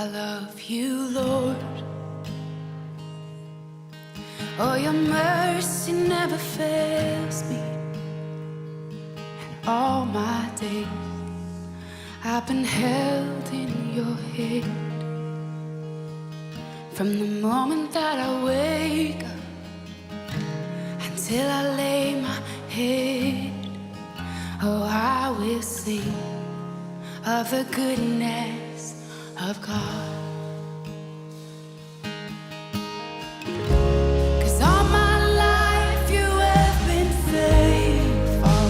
I love you, Lord. Oh, your mercy never fails me. And all my days I've been held in your hand. From the moment that I wake up until I lay my head, oh, I will sing of the goodness of God. 'Cause all my life you have been faithful,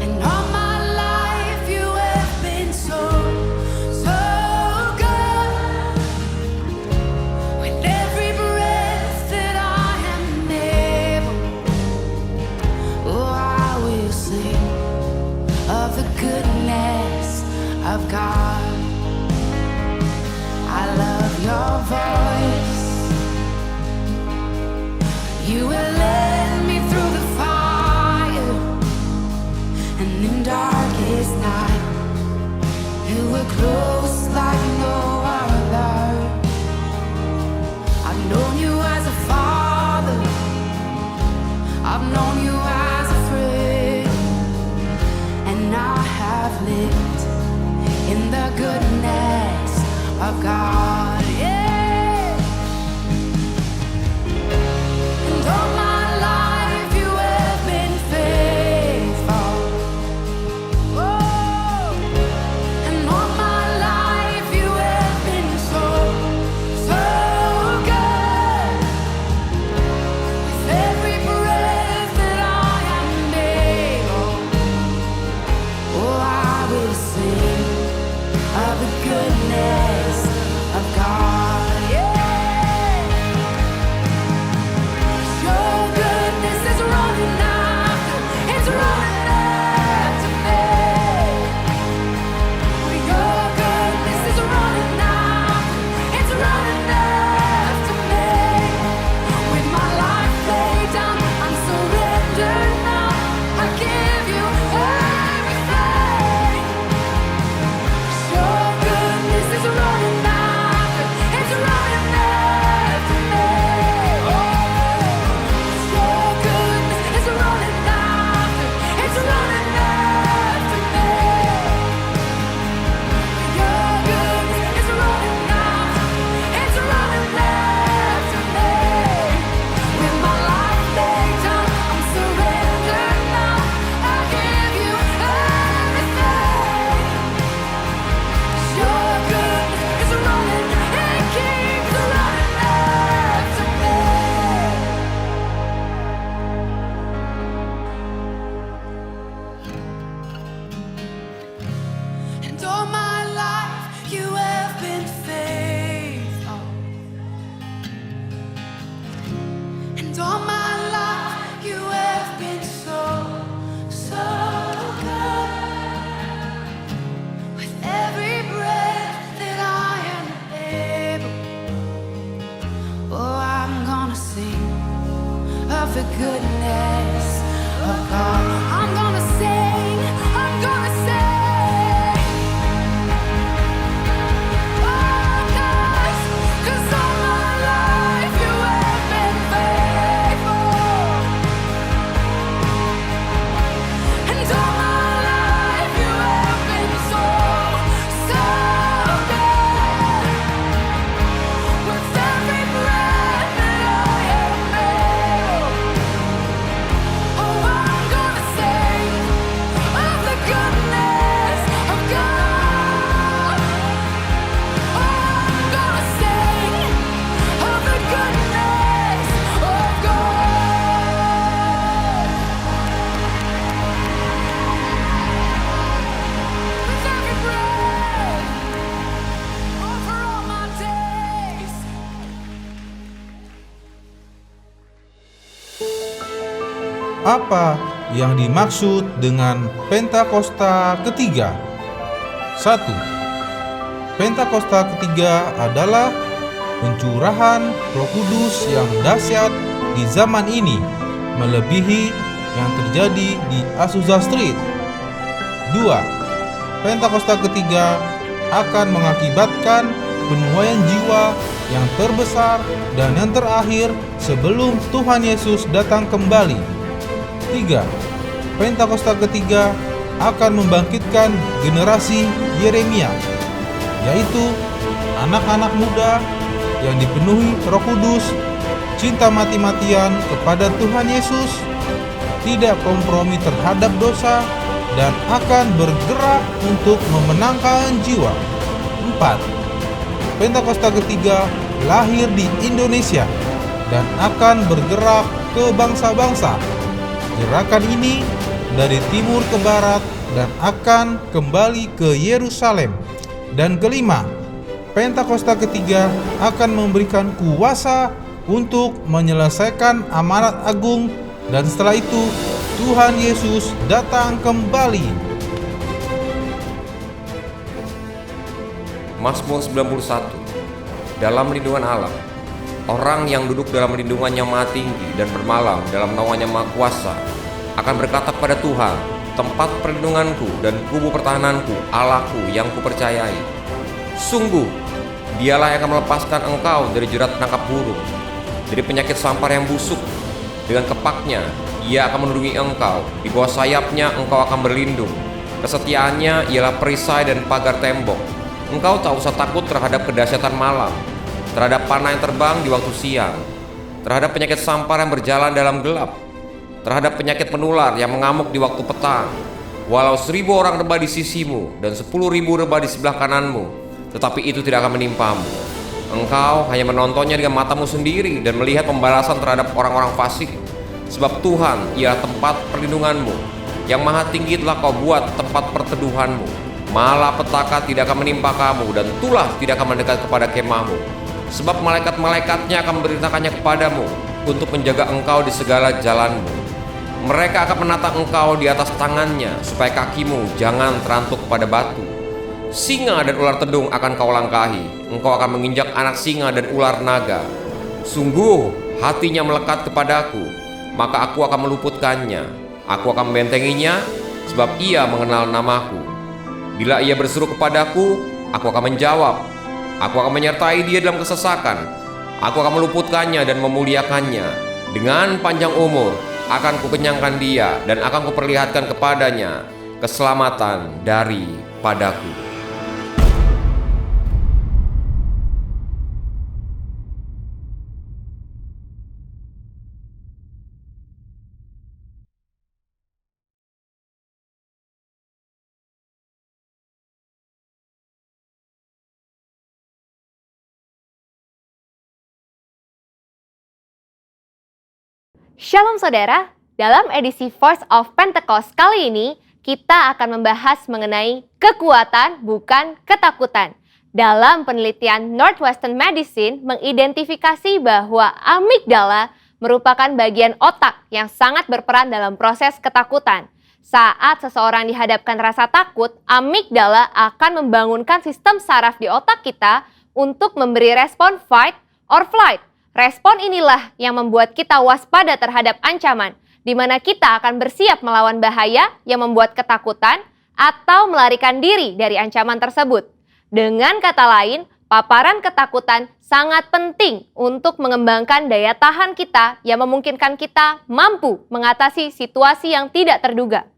and all my life you have been so, so good. With every breath that I am able, oh, I will sing of the goodness of God. I love your voice. You will lead me through the fire, and in darkest night you were close like no other. I've known you as a father, I've known you as a friend, and I have lived in the goodness of God, yeah. And all my life you have been faithful. Oh, and all my life you have been so, so good. With every breath that I am able, oh, I will sing of the goodness of God, yeah. Your goodness is running after, it's running after me. Your goodness is running after, it's running after me. With my life laid down, I'm surrendered now. I give you everything. Your goodness is running after, it's running after me. Your goodness is running after, it's running after me. Your goodness is running after, it's running after me. With my life laid down, I'm surrendered now. I give you everything. Your goodness is running, it keeps running after me. And all my life you have been faithful, and all my life you have been so, so good. With every breath that I am able, oh, I'm gonna sing of the goodness of God. I'm gonna sing, I'm gonna sing. Oh, 'cause all my life you have been faithful, and all my life you have been so, so good. With every breath that I am able, oh, I'm gonna sing of the goodness of God. Oh, I'm gonna sing of the goodness of God. With every breath, over all my days. Apa yang dimaksud dengan Pentakosta ketiga? 1. Pentakosta ketiga adalah pencurahan Roh Kudus yang dahsyat di zaman ini, melebihi yang terjadi di Azusa Street. 2. Pentakosta ketiga akan mengakibatkan penuaian jiwa yang terbesar dan yang terakhir sebelum Tuhan Yesus datang kembali. 3. Pentakosta ketiga akan membangkitkan generasi Yeremia, yaitu anak-anak muda yang dipenuhi Roh Kudus, cinta mati-matian kepada Tuhan Yesus, tidak kompromi terhadap dosa, dan akan bergerak untuk memenangkan jiwa. 4. Pentakosta ketiga lahir di Indonesia dan akan bergerak ke bangsa-bangsa. Gerakan ini dari timur ke barat dan akan kembali ke Yerusalem. Dan kelima, Pentakosta ketiga akan memberikan kuasa untuk menyelesaikan amanat agung, dan setelah itu Tuhan Yesus datang kembali. Mazmur 91. Dalam lindungan Allah, orang yang duduk dalam lindungan yang maha tinggi dan bermalam dalam naungan yang maha kuasa akan berkata kepada Tuhan, tempat perlindunganku dan kubu pertahananku, Allahku yang kupercayai. Sungguh, dialah yang akan melepaskan engkau dari jerat penangkap burung, dari penyakit sampar yang busuk. Dengan kepaknya, ia akan melindungi engkau, di bawah sayapnya engkau akan berlindung. Kesetiaannya ialah perisai dan pagar tembok. Engkau tak usah takut terhadap kedahsyatan malam, terhadap panah yang terbang di waktu siang, terhadap penyakit sampar yang berjalan dalam gelap, terhadap penyakit menular yang mengamuk di waktu petang. Walau 1.000 orang rebah di sisimu dan 10.000 rebah di sebelah kananmu, tetapi itu tidak akan menimpamu. Engkau hanya menontonnya dengan matamu sendiri dan melihat pembalasan terhadap orang-orang fasik. Sebab Tuhan ialah tempat perlindunganmu, yang maha tinggi telah kau buat tempat perteduhanmu. Malapetaka tidak akan menimpa kamu, dan tulah tidak akan mendekat kepada kemahmu. Sebab malaikat-malaikatnya akan memberitakannya kepadamu untuk menjaga engkau di segala jalanmu. Mereka akan menatang engkau di atas tangannya, supaya kakimu jangan terantuk pada batu. Singa dan ular tedung akan kau langkahi, engkau akan menginjak anak singa dan ular naga. Sungguh hatinya melekat kepadaku, maka aku akan meluputkannya. Aku akan membentenginya, sebab ia mengenal namaku. Bila ia berseru kepadaku, aku akan menjawab. Aku akan menyertai dia dalam kesesakan. Aku akan meluputkannya dan memuliakannya. Dengan panjang umur akan kukenyangkan dia, dan akan kuperlihatkan kepadanya keselamatan daripadaku. Shalom saudara, dalam edisi Voice of Pentecost kali ini, kita akan membahas mengenai kekuatan bukan ketakutan. Dalam penelitian Northwestern Medicine mengidentifikasi bahwa amigdala merupakan bagian otak yang sangat berperan dalam proses ketakutan. Saat seseorang dihadapkan rasa takut, amigdala akan membangunkan sistem saraf di otak kita untuk memberi respon fight or flight. Respon inilah yang membuat kita waspada terhadap ancaman, di mana kita akan bersiap melawan bahaya yang membuat ketakutan atau melarikan diri dari ancaman tersebut. Dengan kata lain, paparan ketakutan sangat penting untuk mengembangkan daya tahan kita yang memungkinkan kita mampu mengatasi situasi yang tidak terduga.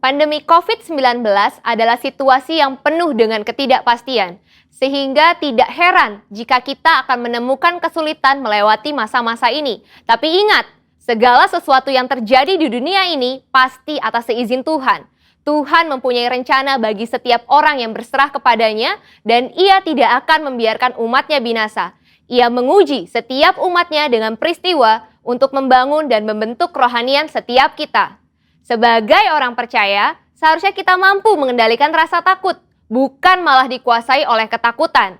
Pandemi COVID-19 adalah situasi yang penuh dengan ketidakpastian, sehingga tidak heran jika kita akan menemukan kesulitan melewati masa-masa ini. Tapi ingat, segala sesuatu yang terjadi di dunia ini pasti atas seizin Tuhan. Tuhan mempunyai rencana bagi setiap orang yang berserah kepadanya, dan Ia tidak akan membiarkan umatnya binasa. Ia menguji setiap umatnya dengan peristiwa untuk membangun dan membentuk kerohanian setiap kita. Sebagai orang percaya, seharusnya kita mampu mengendalikan rasa takut, bukan malah dikuasai oleh ketakutan.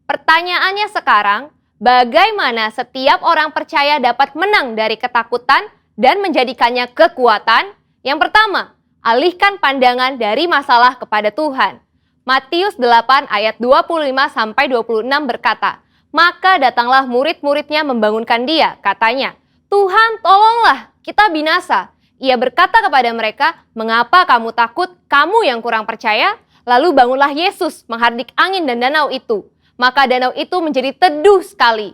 Pertanyaannya sekarang, bagaimana setiap orang percaya dapat menang dari ketakutan dan menjadikannya kekuatan? Yang pertama, alihkan pandangan dari masalah kepada Tuhan. Matius 8 ayat 25-26 berkata, "Maka datanglah murid-muridnya membangunkan dia," katanya, "Tuhan, tolonglah, kita binasa." Ia berkata kepada mereka, "Mengapa kamu takut, kamu yang kurang percaya?" Lalu bangunlah Yesus menghardik angin dan danau itu. Maka danau itu menjadi teduh sekali.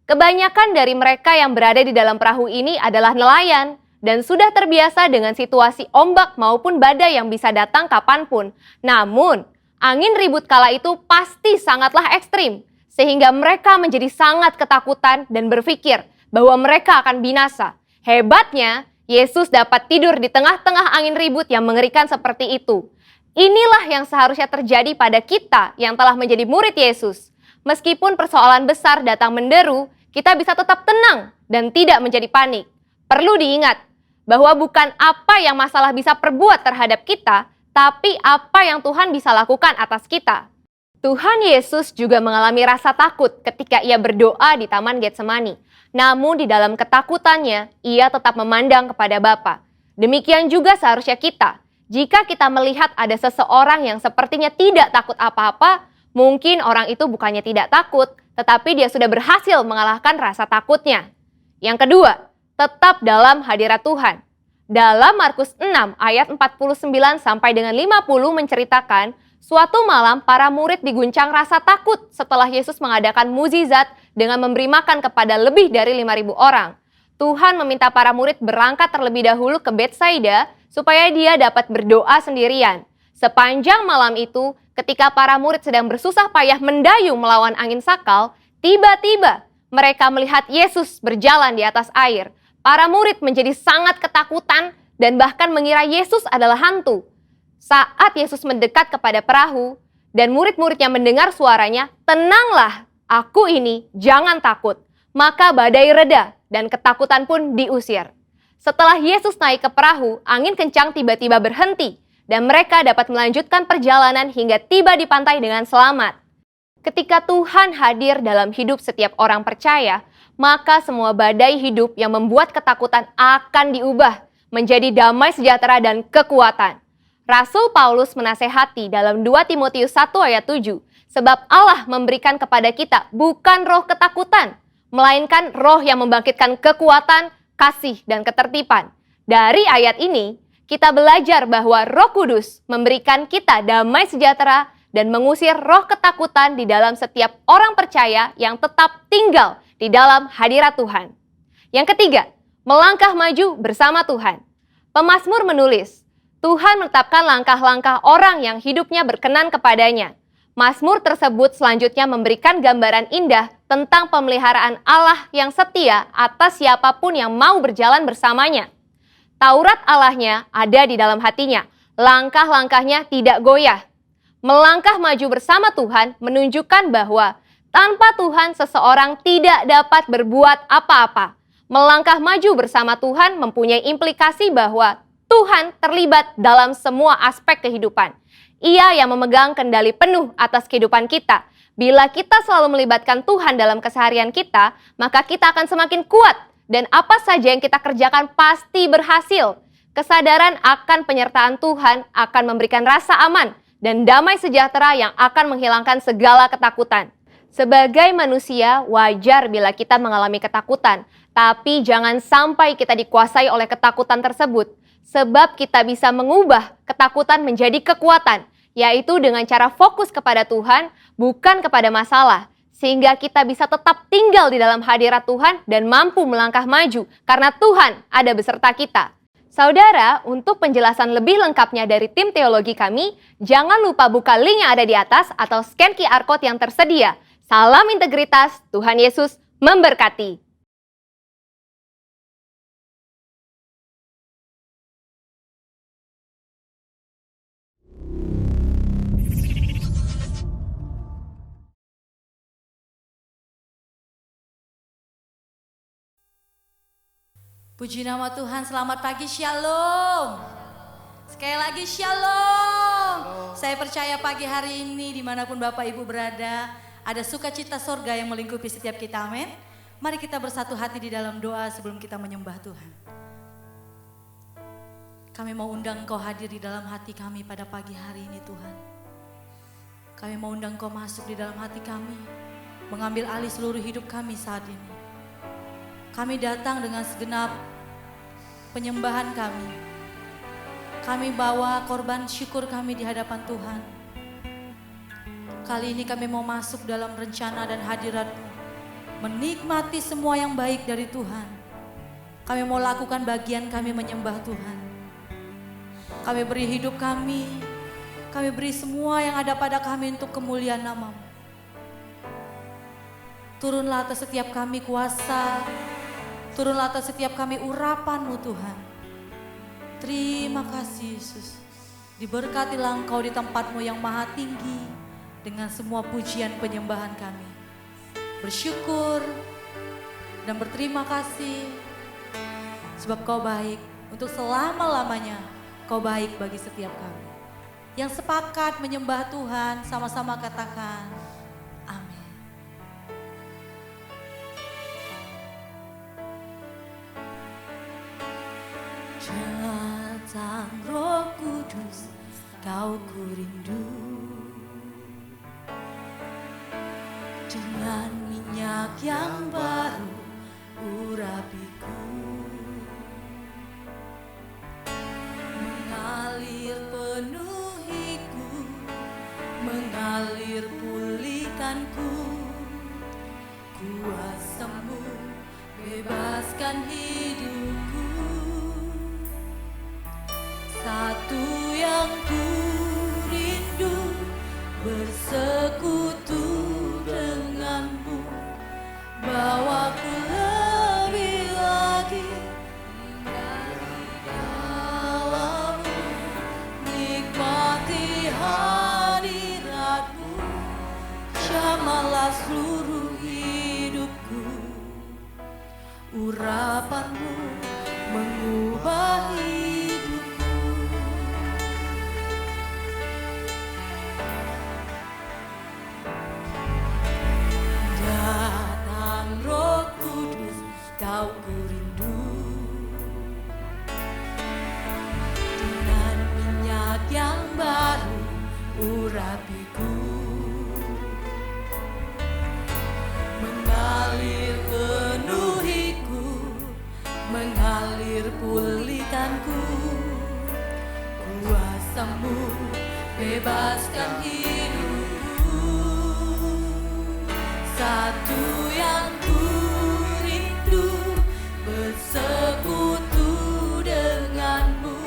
Kebanyakan dari mereka yang berada di dalam perahu ini adalah nelayan dan sudah terbiasa dengan situasi ombak maupun badai yang bisa datang kapanpun. Namun, angin ribut kala itu pasti sangatlah ekstrim, sehingga mereka menjadi sangat ketakutan dan berpikir bahwa mereka akan binasa. Hebatnya, Yesus dapat tidur di tengah-tengah angin ribut yang mengerikan seperti itu. Inilah yang seharusnya terjadi pada kita yang telah menjadi murid Yesus. Meskipun persoalan besar datang menderu, kita bisa tetap tenang dan tidak menjadi panik. Perlu diingat bahwa bukan apa yang masalah bisa perbuat terhadap kita, tapi apa yang Tuhan bisa lakukan atas kita. Tuhan Yesus juga mengalami rasa takut ketika ia berdoa di Taman Getsemani. Namun di dalam ketakutannya, ia tetap memandang kepada Bapa. Demikian juga seharusnya kita. Jika kita melihat ada seseorang yang sepertinya tidak takut apa-apa, mungkin orang itu bukannya tidak takut, tetapi dia sudah berhasil mengalahkan rasa takutnya. Yang kedua, tetap dalam hadirat Tuhan. Dalam Markus 6 ayat 49 sampai dengan 50 menceritakan, suatu malam para murid diguncang rasa takut setelah Yesus mengadakan mukjizat dengan memberi makan kepada lebih dari 5.000 orang. Tuhan meminta para murid berangkat terlebih dahulu ke Betsaida supaya dia dapat berdoa sendirian. Sepanjang malam itu, ketika para murid sedang bersusah payah mendayung melawan angin sakal, tiba-tiba mereka melihat Yesus berjalan di atas air. Para murid menjadi sangat ketakutan dan bahkan mengira Yesus adalah hantu. Saat Yesus mendekat kepada perahu dan murid-muridnya mendengar suaranya, "Tenanglah, aku ini, jangan takut." Maka badai reda dan ketakutan pun diusir. Setelah Yesus naik ke perahu, angin kencang tiba-tiba berhenti dan mereka dapat melanjutkan perjalanan hingga tiba di pantai dengan selamat. Ketika Tuhan hadir dalam hidup setiap orang percaya, maka semua badai hidup yang membuat ketakutan akan diubah menjadi damai sejahtera dan kekuatan. Rasul Paulus menasehati dalam 2 Timotius 1 ayat 7, sebab Allah memberikan kepada kita bukan roh ketakutan, melainkan roh yang membangkitkan kekuatan, kasih, dan ketertiban. Dari ayat ini, kita belajar bahwa Roh Kudus memberikan kita damai sejahtera dan mengusir roh ketakutan di dalam setiap orang percaya yang tetap tinggal di dalam hadirat Tuhan. Yang ketiga, melangkah maju bersama Tuhan. Pemazmur menulis, Tuhan menetapkan langkah-langkah orang yang hidupnya berkenan kepadanya. Mazmur tersebut selanjutnya memberikan gambaran indah tentang pemeliharaan Allah yang setia atas siapapun yang mau berjalan bersamanya. Taurat Allahnya ada di dalam hatinya, langkah-langkahnya tidak goyah. Melangkah maju bersama Tuhan menunjukkan bahwa tanpa Tuhan seseorang tidak dapat berbuat apa-apa. Melangkah maju bersama Tuhan mempunyai implikasi bahwa Tuhan terlibat dalam semua aspek kehidupan. Ia yang memegang kendali penuh atas kehidupan kita. Bila kita selalu melibatkan Tuhan dalam keseharian kita, maka kita akan semakin kuat dan apa saja yang kita kerjakan pasti berhasil. Kesadaran akan penyertaan Tuhan akan memberikan rasa aman dan damai sejahtera yang akan menghilangkan segala ketakutan. Sebagai manusia, wajar bila kita mengalami ketakutan, tapi jangan sampai kita dikuasai oleh ketakutan tersebut, sebab kita bisa mengubah ketakutan menjadi kekuatan, yaitu dengan cara fokus kepada Tuhan, bukan kepada masalah, sehingga kita bisa tetap tinggal di dalam hadirat Tuhan dan mampu melangkah maju, karena Tuhan ada beserta kita. Saudara, untuk penjelasan lebih lengkapnya dari tim teologi kami, jangan lupa buka link yang ada di atas atau scan QR Code yang tersedia. Salam integritas, Tuhan Yesus memberkati. Puji nama Tuhan, selamat pagi, shalom. Sekali lagi shalom. Saya percaya pagi hari ini dimanapun Bapak Ibu berada, ada sukacita sorga yang melingkupi setiap kita, amin. Mari kita bersatu hati di dalam doa sebelum kita menyembah Tuhan. Kami mau undang Engkau hadir di dalam hati kami pada pagi hari ini Tuhan. Kami mau undang Engkau masuk di dalam hati kami, mengambil alih seluruh hidup kami saat ini. Kami datang dengan segenap penyembahan kami. Kami bawa korban syukur kami di hadapan Tuhan. Kali ini kami mau masuk dalam rencana dan hadirat-Mu. Menikmati semua yang baik dari Tuhan. Kami mau lakukan bagian kami menyembah Tuhan. Kami beri hidup kami beri semua yang ada pada kami untuk kemuliaan nama-Mu. Turunlah atas setiap kami kuasa, turunlah atas setiap kami urapan-Mu Tuhan. Terima kasih Yesus. Diberkatilah Engkau di tempat-Mu yang maha tinggi dengan semua pujian penyembahan kami. Bersyukur dan berterima kasih sebab Kau baik untuk selama-lamanya. Kau baik bagi setiap kami. Yang sepakat menyembah Tuhan sama-sama katakan amin. Datang Roh Kudus, Kau ku rindu. Dengan minyak yang baru urapiku, mengalir penuhiku, mengalir pulihkanku. Kuasa-Mu bebaskan hidupku. Satu yang ku rindu, bersekutu denganmu, bawaku lebih lagi dari dalam-Mu, nikmati hadirat-Mu, jamalah seluruh hidupku. Urapan-Mu mengubah hidupku. Roh Kudus, Kau ku rindu. Dengan minyak yang baru urapiku, mengalir penuhiku, mengalir pulihkanku. Kuasa-Mu bebaskan hidupku. Satu yang ku rindu, bersekutu denganmu,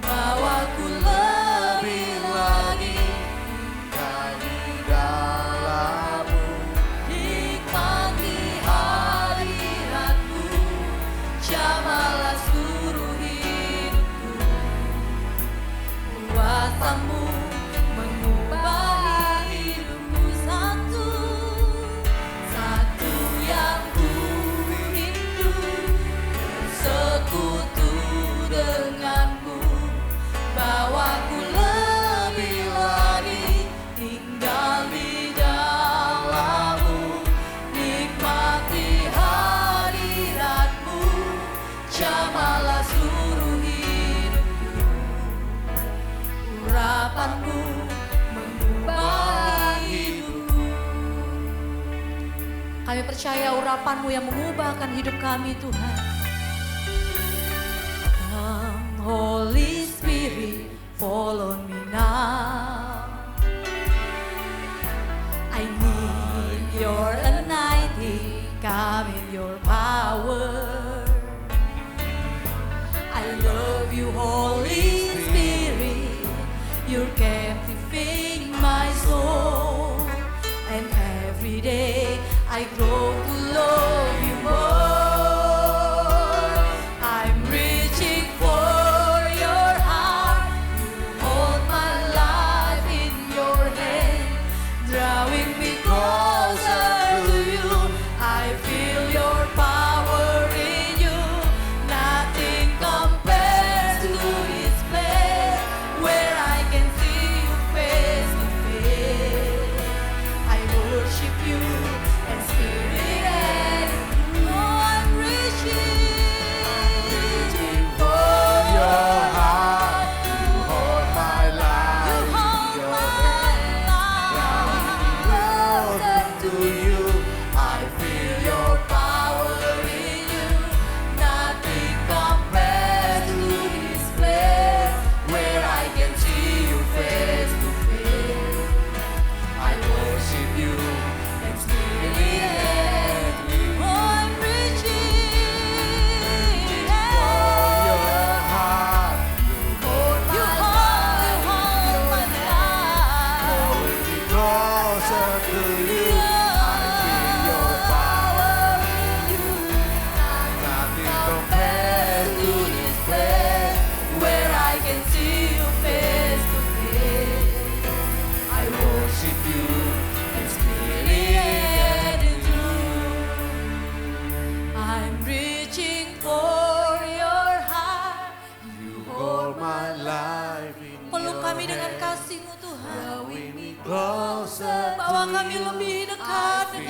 bawaku lebih lagi dari dalam-Mu, nikmati hadirat-Mu, jamalah seluruh hidupku. Kuasa-Mu mengubah hidupku. Satu yang ku rindu, bersekutu denganmu, bawaku lebih lagi tinggal di dalam-Mu, nikmati hadirat-Mu, jamalah seluruh hidupku. Urapan-Mu mengubah hidupku. Kami percaya urapan-Mu yang mengubahkan hidup kami Tuhan. Come Holy Spirit, follow me now. I need your anointing, come in your power. I love you Holy Spirit, you're captivating my soul. And every day I grow to love you more. I'm reaching for your heart. You hold my life in your hand, drawing me closer to you. I feel your power in you. Nothing compares to this place where I can see you face to face. I worship you in spirit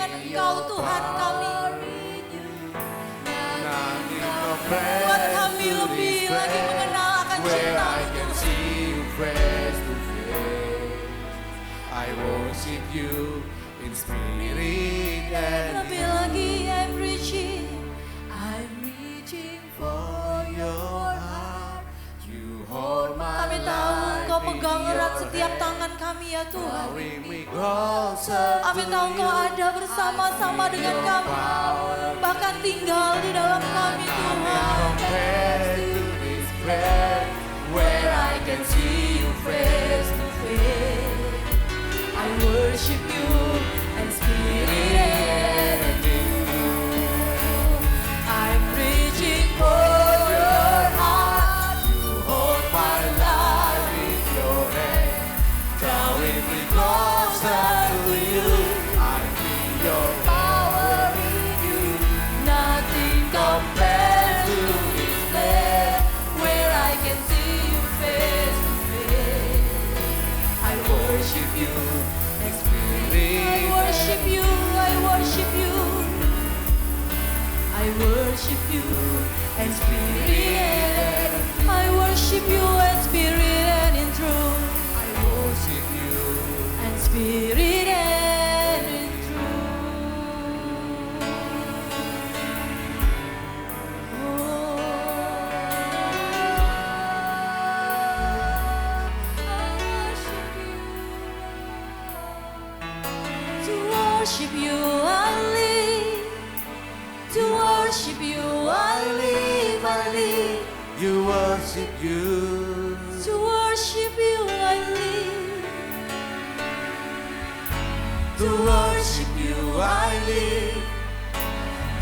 dengan Engkau Tuhan kami. Buat kami lebih lagi mengenal akan cinta I worship you in spirit and lebih lagi I'm reaching for your heart. You hold my Kami tahu Engkau pegang erat setiap tangan kami ya Tuhan. Kami tahu Engkau ada bersama-sama dengan kami, bahkan tinggal di dalam kami Tuhan. Where I can see you face to face. I worship you and spirit and truth. I'm reaching for your heart. You hold my life in your hand, drawing me closer to you. I feel your power in you. Nothing compares to this place where I can see you face to face. I worship you. I worship you, I worship you. I worship you in spirit. I worship you in spirit and in truth. I worship you. And spirit and in worship you, I live. To worship you, I live, I live. You worship you. To worship you, I live. To worship you, I live.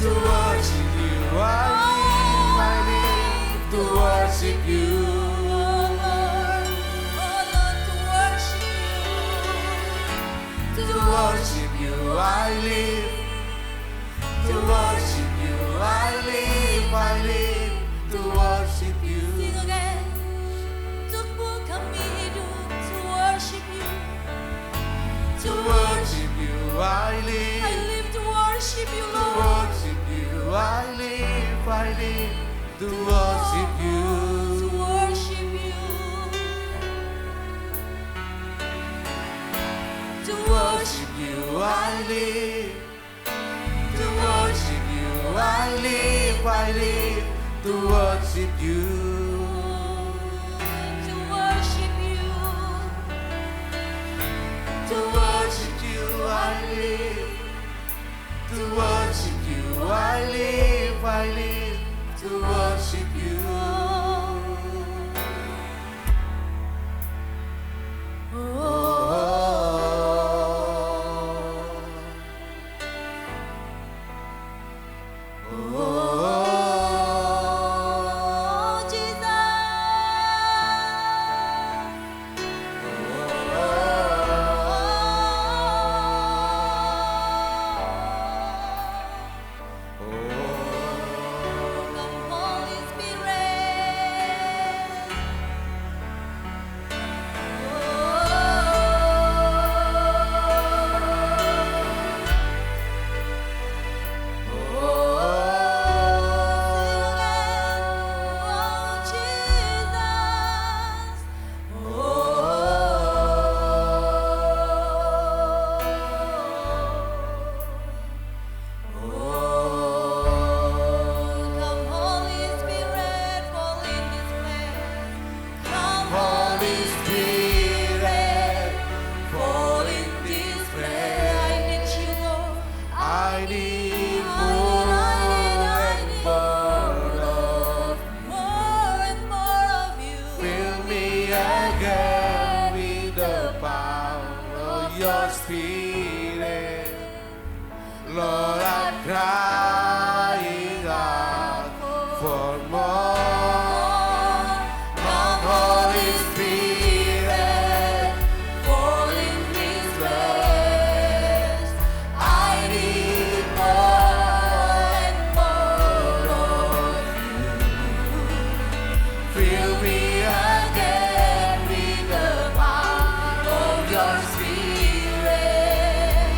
To worship you, I live. To worship you. To worship you, I live. To worship you, I live, I live. To worship you. Sing again. Untukmu kami hidup. To worship you. To worship you, I live. I live to worship you, To Lord. worship you, I live, I live. To worship you. To worship you. To Worship you, I live. To worship you, I live, I live. To worship you. To worship you. To worship you, I live. To worship you, I live, I live. To worship you. Oh, Jesus. Come, Holy Spirit. Come, Holy Spirit, fall in this place. Come, Holy Spirit, fall in this place. I need you, Lord. I need more and more of More and more of you. Fill me again with the power of your spirit. Lord, I'm crying out for more. Come, Holy Spirit, Fall in this place. I need more and more of you. fill me Again with the power of your spirit.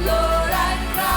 Lord, I'm crying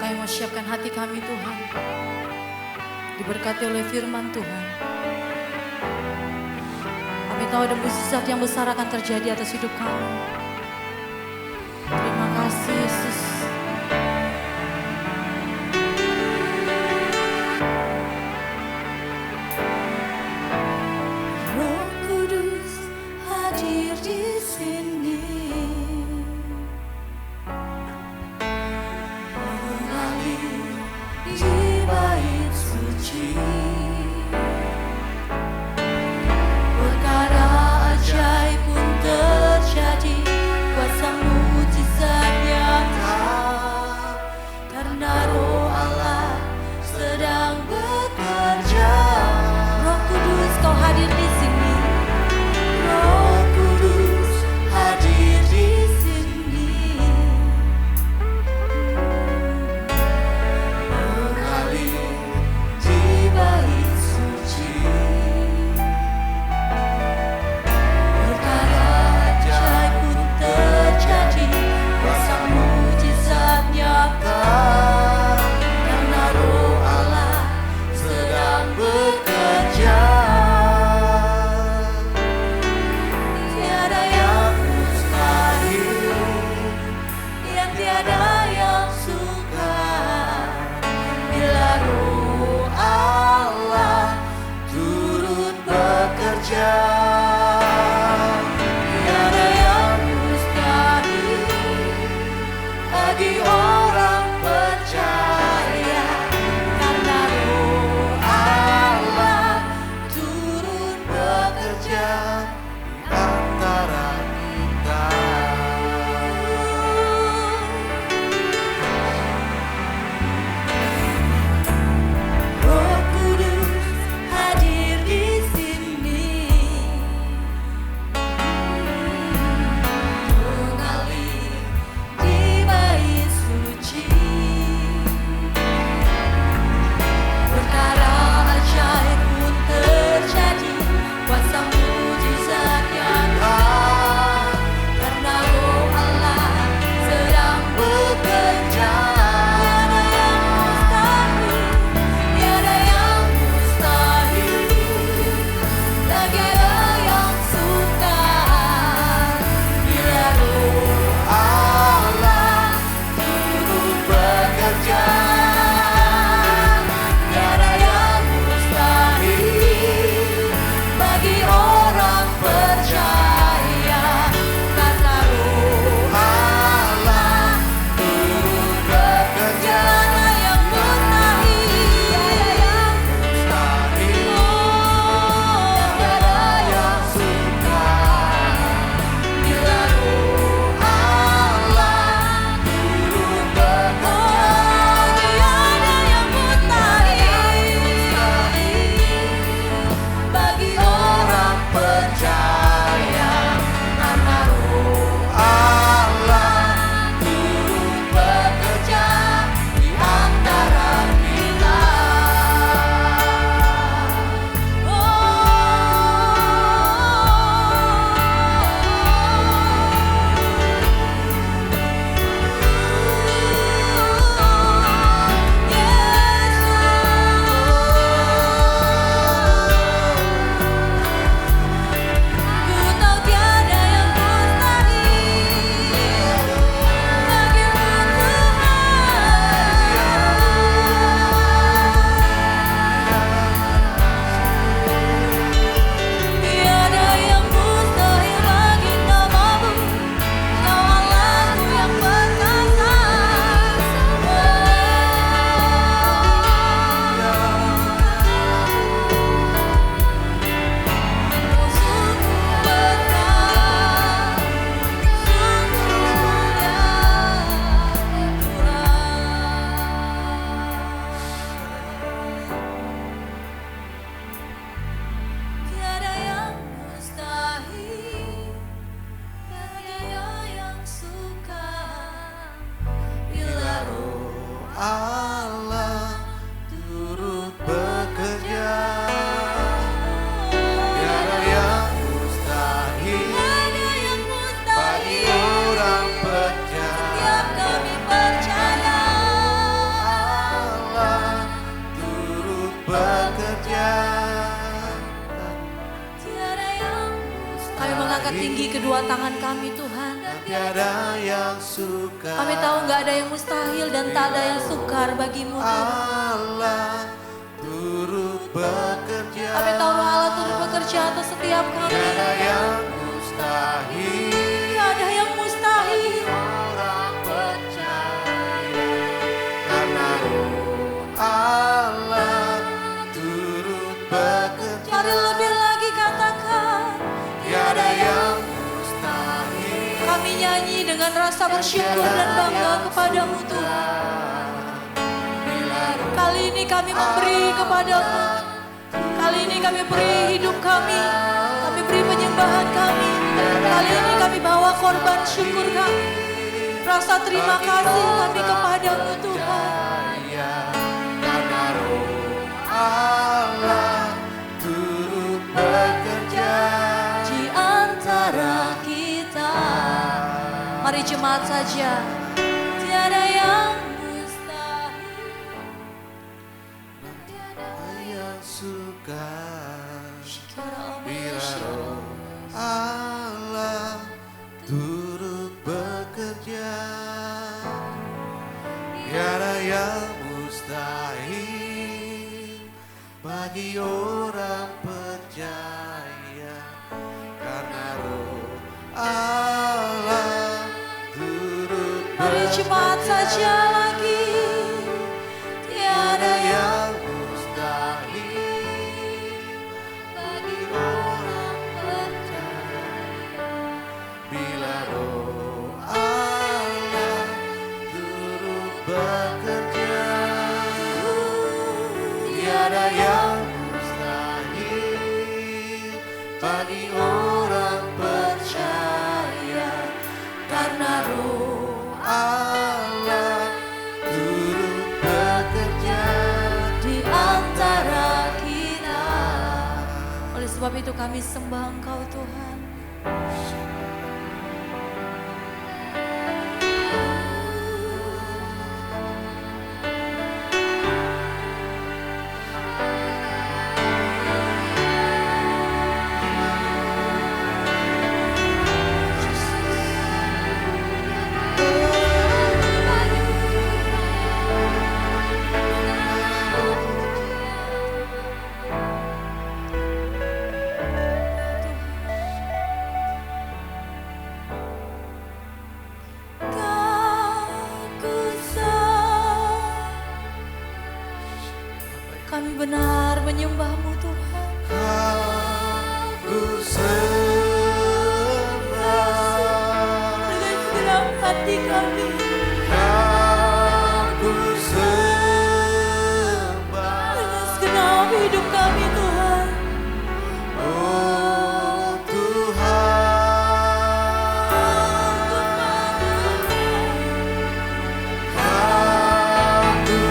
Kami mau siapkan hati kami Tuhan, diberkati oleh firman Tuhan. Kami tahu ada mukjizat yang besar akan terjadi atas hidup kami. Terima kasih Yesus. Roh Kudus hadir di sini, mengalir di bait suci. Perkara ajaib pun terjadi angkat tinggi kedua tangan kami Tuhan. Tiada yang sukar. Kami tahu nggak ada yang mustahil dan tak ada yang sukar bagimu Tuhan. Allah turut bekerja. Kami tahu Roh Allah turut bekerja atas setiap kami. Tiada yang mustahil. Tidak ada yang mustahil. Orang percaya karena Roh Allah turut bekerja. Mari lebih lagi katakan. Tiada yang mustahil. Kami nyanyi dengan rasa bersyukur dan bangga kepadamu Tuhan. Kali ini kami memberi kepadamu. Kali ini kami beri hidup kami. Kami beri penyembahan kami. Kali ini kami bawa korban syukur kami. Rasa terima kasih kami kepadamu Tuhan. Karena Roh Allah turut bekerja Di antara kita. Mari jemaat saja. Tiada yang mustahil. yang suka. Kira Bila Roh Allah turut bekerja, tiada yang mustahil bagi orang percaya. Karena Roh Allah turut Mari cepat saja lagi. Tiada yang mustahil bagi orang percaya. Bila Roh Allah turut bekerja, tiada yang mustahil bagi orang percaya. Karena Roh Allah turut bekerja di antara kita. Oleh sebab itu kami sembah Engkau Tuhan. Kami benar menyembah-Mu Tuhan. Ku sembah Dengan segenap hati kami. Ku sembah Dengan segenap hidup kami Tuhan. Oh Tuhan, ku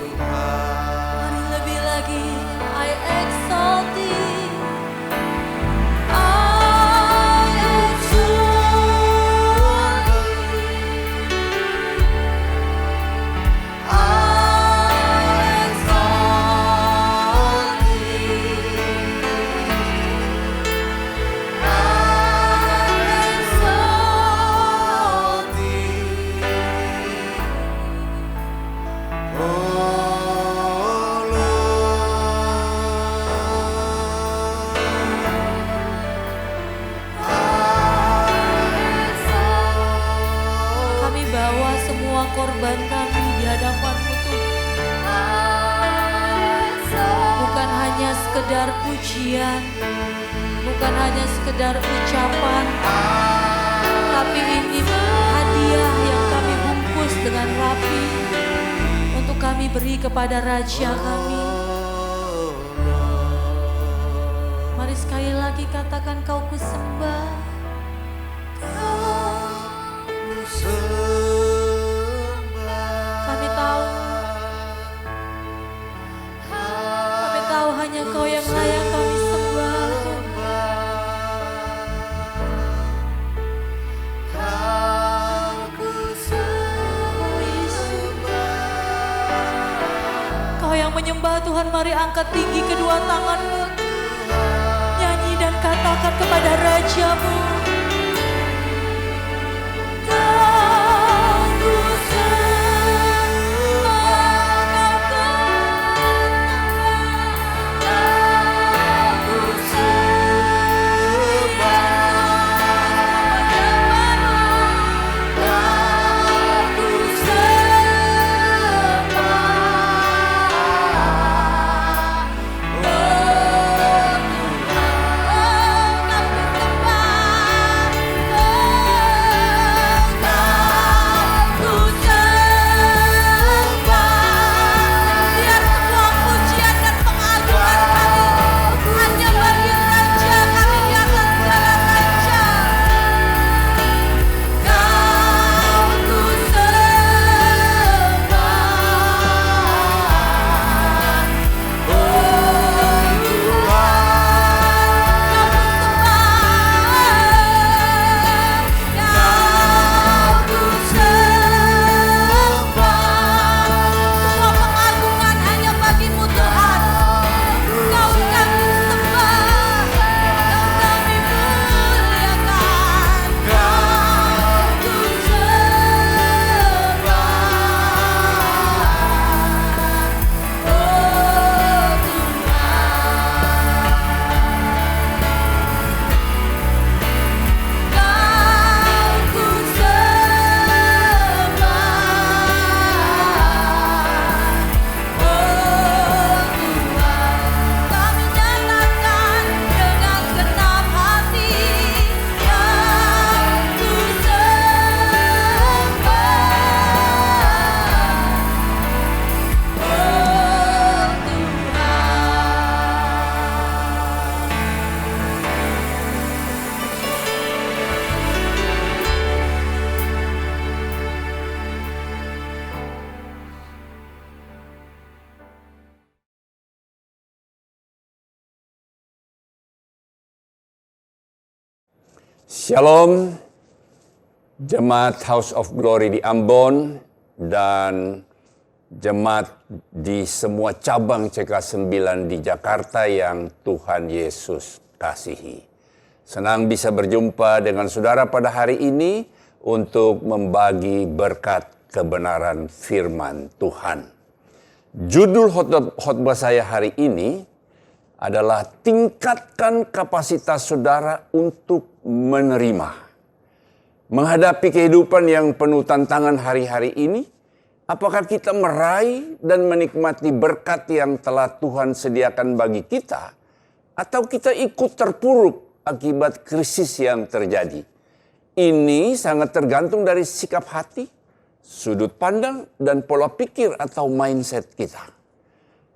Mari lebih lagi. I exalt Thee. I exalt Thee. I exalt Kami bawa semua korban kami di hadapan-Mu Tuhan. Bukan hanya sekedar pujian, bukan hanya sekedar ucapan, tapi ini hadiah yang kami bungkus dengan rapi untuk kami beri kepada Raja kami. Mari sekali lagi katakan, Kau kusembah. Kami tahu menyembah Tuhan, mari angkat tinggi kedua tanganmu. Nyanyi dan katakan kepada Rajamu. Kau ku sembah, kau ku sembah, kau ku biar semua pujian dan pengagungan kami hanya bagi Raja kami di atas segala raja. Kau ku sembah, oh Tuhan, kau ku sembah. Semua pengagungan hanya bagi-Mu Tuhan. Kau kami sembah, Kau kami muliakan. Kau ku sembah, oh Tuhan. Kau ku sembah, oh Tuhan. Kami nyatakan dengan genap hati, yang ku sembah, oh Shalom, Jemaat House of Glory di Ambon dan jemaat di semua cabang CK9 di Jakarta yang Tuhan Yesus kasihi. Senang bisa berjumpa dengan saudara pada hari ini untuk membagi berkat kebenaran firman Tuhan. Judul khotbah saya hari ini adalah tingkatkan kapasitas saudara untuk menerima. Menghadapi kehidupan yang penuh tantangan hari-hari ini, apakah kita meraih dan menikmati berkat yang telah Tuhan sediakan bagi kita, atau kita ikut terpuruk akibat krisis yang terjadi? Ini sangat tergantung dari sikap hati, sudut pandang, dan pola pikir atau mindset kita.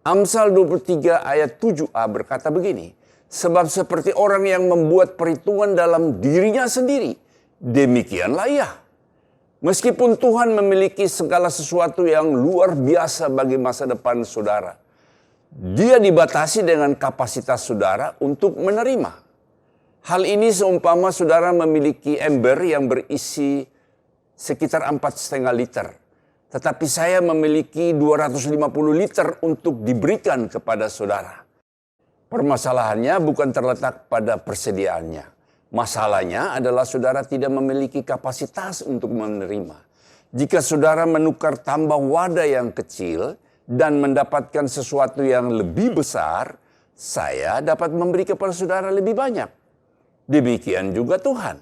Amsal 23 ayat 7a berkata begini, sebab seperti orang yang membuat perhitungan dalam dirinya sendiri, demikianlah ia. Meskipun Tuhan memiliki segala sesuatu yang luar biasa bagi masa depan saudara, Dia dibatasi dengan kapasitas saudara untuk menerima. Hal ini seumpama saudara memiliki ember yang berisi sekitar 4,5 liter. Tetapi saya memiliki 250 liter untuk diberikan kepada saudara. Permasalahannya bukan terletak pada persediaannya. Masalahnya adalah saudara tidak memiliki kapasitas untuk menerima. Jika saudara menukar tambah wadah yang kecil dan mendapatkan sesuatu yang lebih besar, saya dapat memberi kepada saudara lebih banyak. Demikian juga Tuhan.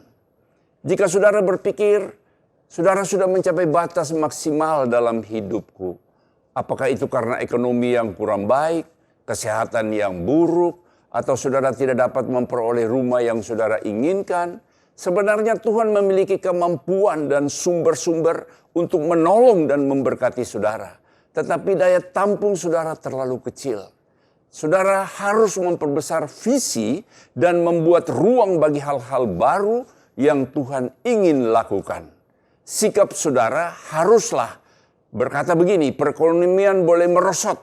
Jika saudara berpikir, saudara sudah mencapai batas maksimal dalam hidupku. Apakah itu karena ekonomi yang kurang baik, kesehatan yang buruk, atau saudara tidak dapat memperoleh rumah yang saudara inginkan? Sebenarnya Tuhan memiliki kemampuan dan sumber-sumber untuk menolong dan memberkati saudara. Tetapi daya tampung saudara terlalu kecil. Saudara harus memperbesar visi dan membuat ruang bagi hal-hal baru yang Tuhan ingin lakukan. Sikap saudara haruslah berkata begini, perekonomian boleh merosot,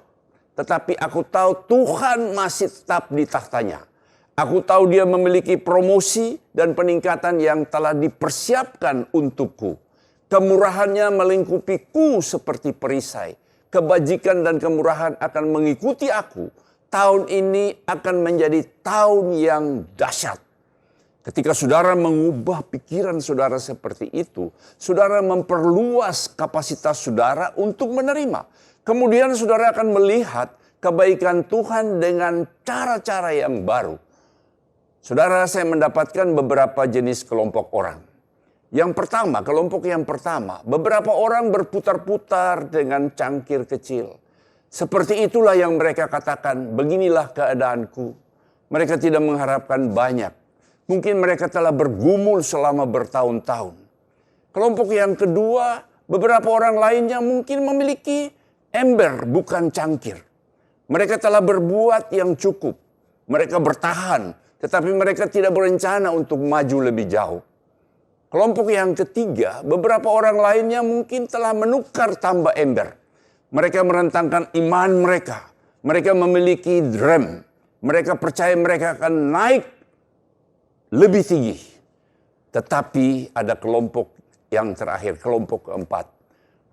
tetapi aku tahu Tuhan masih tetap di tahtanya. Aku tahu Dia memiliki promosi dan peningkatan yang telah dipersiapkan untukku. Kemurahannya melingkupiku seperti perisai. kebajikan dan kemurahan akan mengikuti aku. Tahun ini akan menjadi tahun yang dahsyat. Ketika saudara mengubah pikiran saudara seperti itu, saudara memperluas kapasitas saudara untuk menerima. Kemudian saudara akan melihat kebaikan Tuhan dengan cara-cara yang baru. Saudara, saya mendapatkan beberapa jenis kelompok orang. Yang pertama, kelompok yang pertama, beberapa orang berputar-putar dengan cangkir kecil. Seperti itulah yang mereka katakan, beginilah keadaanku. Mereka tidak mengharapkan banyak. Mungkin mereka telah bergumul selama bertahun-tahun. Kelompok yang kedua, beberapa orang lainnya mungkin memiliki ember bukan cangkir. Mereka telah berbuat yang cukup. Mereka bertahan, tetapi mereka tidak berencana untuk maju lebih jauh. Kelompok yang ketiga, beberapa orang lainnya mungkin telah menukar tambah ember. Mereka merentangkan iman mereka. Mereka memiliki dream. Mereka percaya mereka akan naik lebih tinggi. Tetapi ada kelompok yang terakhir, kelompok keempat.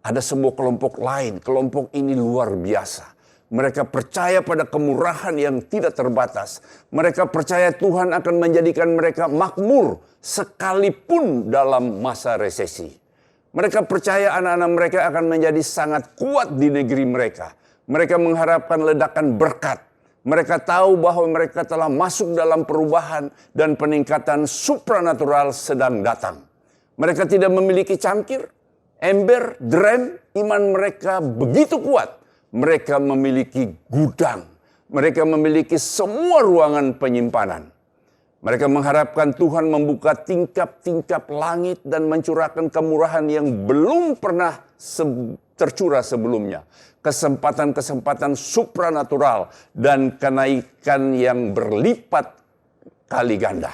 Ada sebuah kelompok lain, kelompok ini luar biasa. Mereka percaya pada kemurahan yang tidak terbatas. Mereka percaya Tuhan akan menjadikan mereka makmur sekalipun dalam masa resesi. Mereka percaya anak-anak mereka akan menjadi sangat kuat di negeri mereka. Mereka mengharapkan ledakan berkat. Mereka tahu bahwa mereka telah masuk dalam perubahan dan peningkatan supranatural sedang datang. Mereka tidak memiliki cangkir, ember, drum, iman mereka begitu kuat. Mereka memiliki gudang. Mereka memiliki semua ruangan penyimpanan. Mereka mengharapkan Tuhan membuka tingkap-tingkap langit dan mencurahkan kemurahan yang belum pernah tercurah sebelumnya. Kesempatan-kesempatan supranatural dan kenaikan yang berlipat kali ganda.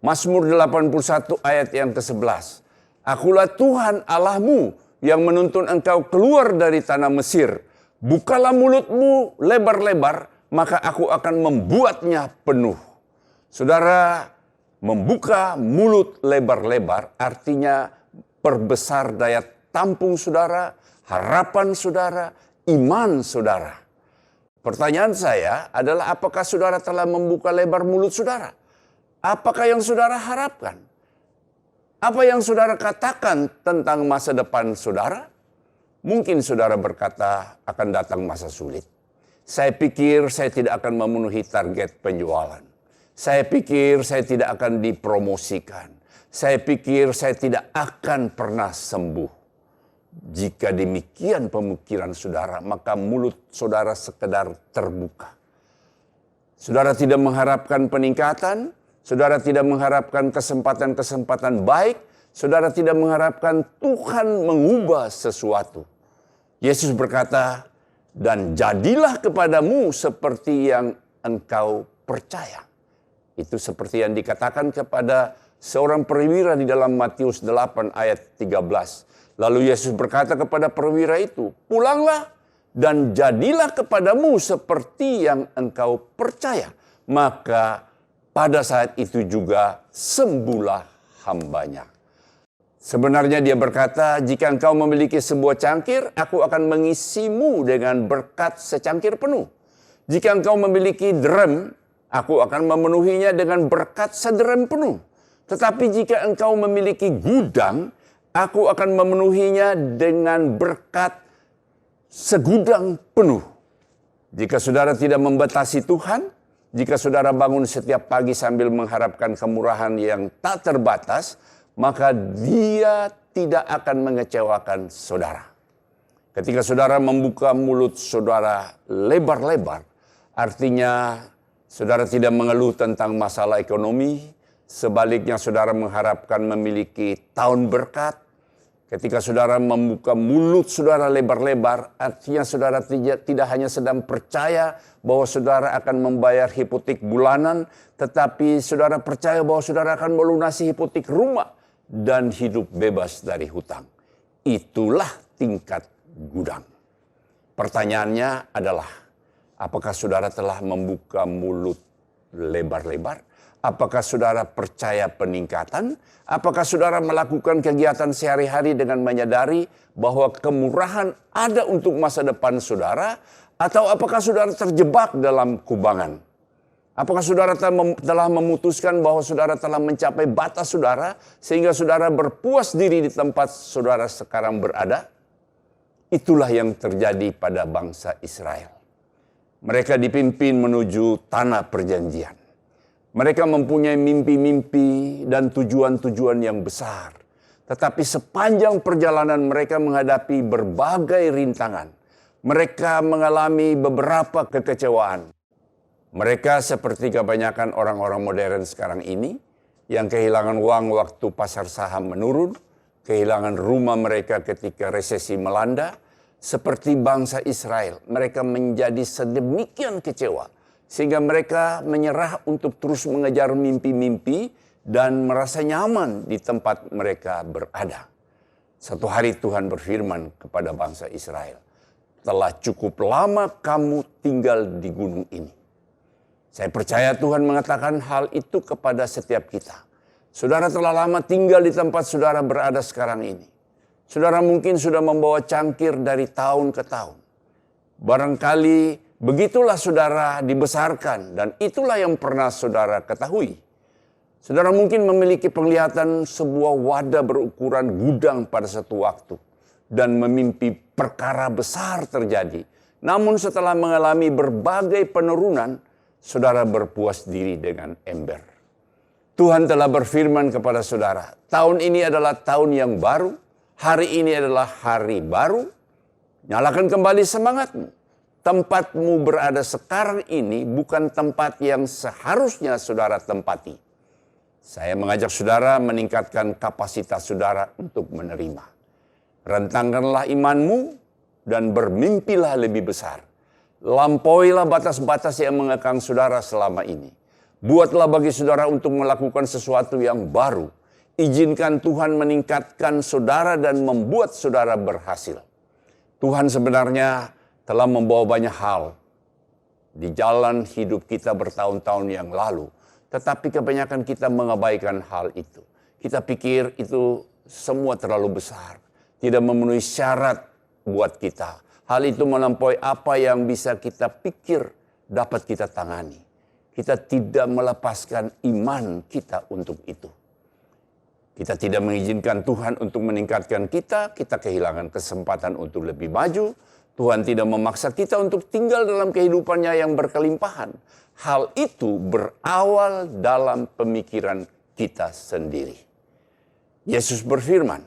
Mazmur 81 ayat yang ke-11. Akulah Tuhan Allahmu yang menuntun engkau keluar dari tanah Mesir. Bukalah mulutmu lebar-lebar, maka aku akan membuatnya penuh. Saudara, membuka mulut lebar-lebar artinya perbesar daya tampung saudara, harapan saudara, iman saudara. Pertanyaan saya adalah apakah saudara telah membuka lebar mulut saudara? Apakah yang saudara harapkan? Apa yang saudara katakan tentang masa depan saudara? Mungkin saudara berkata akan datang masa sulit. Saya pikir saya tidak akan memenuhi target penjualan. Saya pikir saya tidak akan dipromosikan. Saya pikir saya tidak akan pernah sembuh. Jika demikian pemikiran saudara, maka mulut saudara sekedar terbuka. Saudara tidak mengharapkan peningkatan, saudara tidak mengharapkan kesempatan-kesempatan baik, saudara tidak mengharapkan Tuhan mengubah sesuatu. Yesus berkata, dan jadilah kepadamu seperti yang engkau percaya. Itu seperti yang dikatakan kepada seorang perwira di dalam Matius 8 ayat 13. Lalu Yesus berkata kepada perwira itu, pulanglah dan jadilah kepadamu seperti yang engkau percaya. Maka pada saat itu juga sembuhlah hambanya. Sebenarnya dia berkata, jika engkau memiliki sebuah cangkir, aku akan mengisimu dengan berkat secangkir penuh. Jika engkau memiliki drum, aku akan memenuhinya dengan berkat sederem penuh. Tetapi jika engkau memiliki gudang, aku akan memenuhinya dengan berkat segudang penuh. Jika saudara tidak membatasi Tuhan, jika saudara bangun setiap pagi sambil mengharapkan kemurahan yang tak terbatas, maka Dia tidak akan mengecewakan saudara. Ketika saudara membuka mulut saudara lebar-lebar, artinya saudara tidak mengeluh tentang masalah ekonomi, sebaliknya saudara mengharapkan memiliki tahun berkat. Ketika saudara membuka mulut saudara lebar-lebar, artinya saudara tidak hanya sedang percaya bahwa saudara akan membayar hipotek bulanan, tetapi saudara percaya bahwa saudara akan melunasi hipotek rumah dan hidup bebas dari hutang. Itulah tingkat gudang. Pertanyaannya adalah, apakah saudara telah membuka mulut lebar-lebar? Apakah saudara percaya peningkatan? Apakah saudara melakukan kegiatan sehari-hari dengan menyadari bahwa kemurahan ada untuk masa depan saudara? Atau apakah saudara terjebak dalam kubangan? Apakah saudara telah memutuskan bahwa saudara telah mencapai batas saudara sehingga saudara berpuas diri di tempat saudara sekarang berada? Itulah yang terjadi pada bangsa Israel. Mereka dipimpin menuju tanah perjanjian. Mereka mempunyai mimpi-mimpi dan tujuan-tujuan yang besar. Tetapi sepanjang perjalanan mereka menghadapi berbagai rintangan. Mereka mengalami beberapa kekecewaan. Mereka seperti kebanyakan orang-orang modern sekarang ini yang kehilangan uang waktu pasar saham menurun, kehilangan rumah mereka ketika resesi melanda. Seperti bangsa Israel, mereka menjadi sedemikian kecewa sehingga mereka menyerah untuk terus mengejar mimpi-mimpi dan merasa nyaman di tempat mereka berada. Satu hari Tuhan berfirman kepada bangsa Israel, "Telah cukup lama kamu tinggal di gunung ini." Saya percaya Tuhan mengatakan hal itu kepada setiap kita. Saudara telah lama tinggal di tempat saudara berada sekarang ini. Saudara mungkin sudah membawa cangkir dari tahun ke tahun. Barangkali begitulah saudara dibesarkan dan itulah yang pernah saudara ketahui. Saudara mungkin memiliki penglihatan sebuah wadah berukuran gudang pada satu waktu dan memimpi perkara besar terjadi. Namun setelah mengalami berbagai penurunan, saudara berpuas diri dengan ember. Tuhan telah berfirman kepada saudara, tahun ini adalah tahun yang baru. Hari ini adalah hari baru, nyalakan kembali semangatmu. Tempatmu berada sekarang ini bukan tempat yang seharusnya saudara tempati. Saya mengajak saudara meningkatkan kapasitas saudara untuk menerima. Rentangkanlah imanmu dan bermimpilah lebih besar. Lampauilah batas-batas yang mengekang saudara selama ini. Buatlah bagi saudara untuk melakukan sesuatu yang baru. Izinkan Tuhan meningkatkan saudara dan membuat saudara berhasil. Tuhan sebenarnya telah membawa banyak hal di jalan hidup kita bertahun-tahun yang lalu. Tetapi kebanyakan kita mengabaikan hal itu. Kita pikir itu semua terlalu besar. Tidak memenuhi syarat buat kita. Hal itu melampaui apa yang bisa kita pikir dapat kita tangani. Kita tidak melepaskan iman kita untuk itu. Kita tidak mengizinkan Tuhan untuk meningkatkan kita kehilangan kesempatan untuk lebih maju. Tuhan tidak memaksa kita untuk tinggal dalam kehidupannya yang berkelimpahan. Hal itu berawal dalam pemikiran kita sendiri. Yesus berfirman,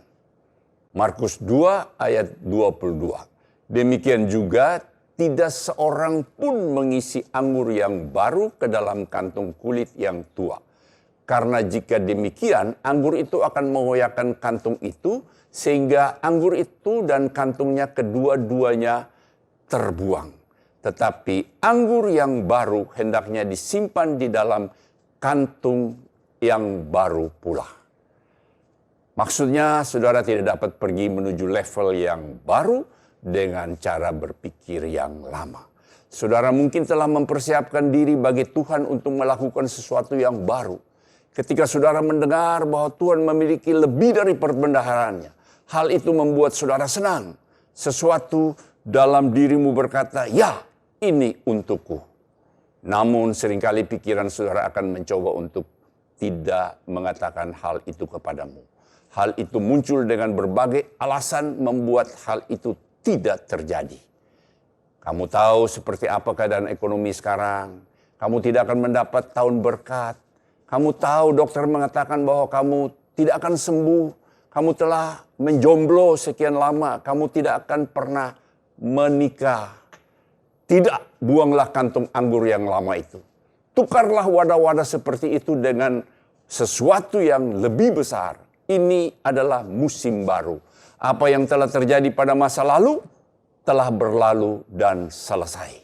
Markus 2 ayat 22. Demikian juga tidak seorang pun mengisi anggur yang baru ke dalam kantung kulit yang tua. Karena jika demikian, anggur itu akan mengoyakkan kantung itu, sehingga anggur itu dan kantungnya kedua-duanya terbuang. Tetapi anggur yang baru hendaknya disimpan di dalam kantung yang baru pula. Maksudnya, saudara tidak dapat pergi menuju level yang baru dengan cara berpikir yang lama. Saudara mungkin telah mempersiapkan diri bagi Tuhan untuk melakukan sesuatu yang baru. Ketika saudara mendengar bahwa Tuhan memiliki lebih dari perbendaharaannya, hal itu membuat saudara senang. Sesuatu dalam dirimu berkata, ya, ini untukku. Namun seringkali pikiran saudara akan mencoba untuk tidak mengatakan hal itu kepadamu. Hal itu muncul dengan berbagai alasan membuat hal itu tidak terjadi. Kamu tahu seperti apa keadaan ekonomi sekarang. Kamu tidak akan mendapat tahun berkat. Kamu tahu dokter mengatakan bahwa kamu tidak akan sembuh. Kamu telah menjomblo sekian lama. Kamu tidak akan pernah menikah. Tidak, buanglah kantung anggur yang lama itu. Tukarlah wadah-wadah seperti itu dengan sesuatu yang lebih besar. Ini adalah musim baru. Apa yang telah terjadi pada masa lalu telah berlalu dan selesai.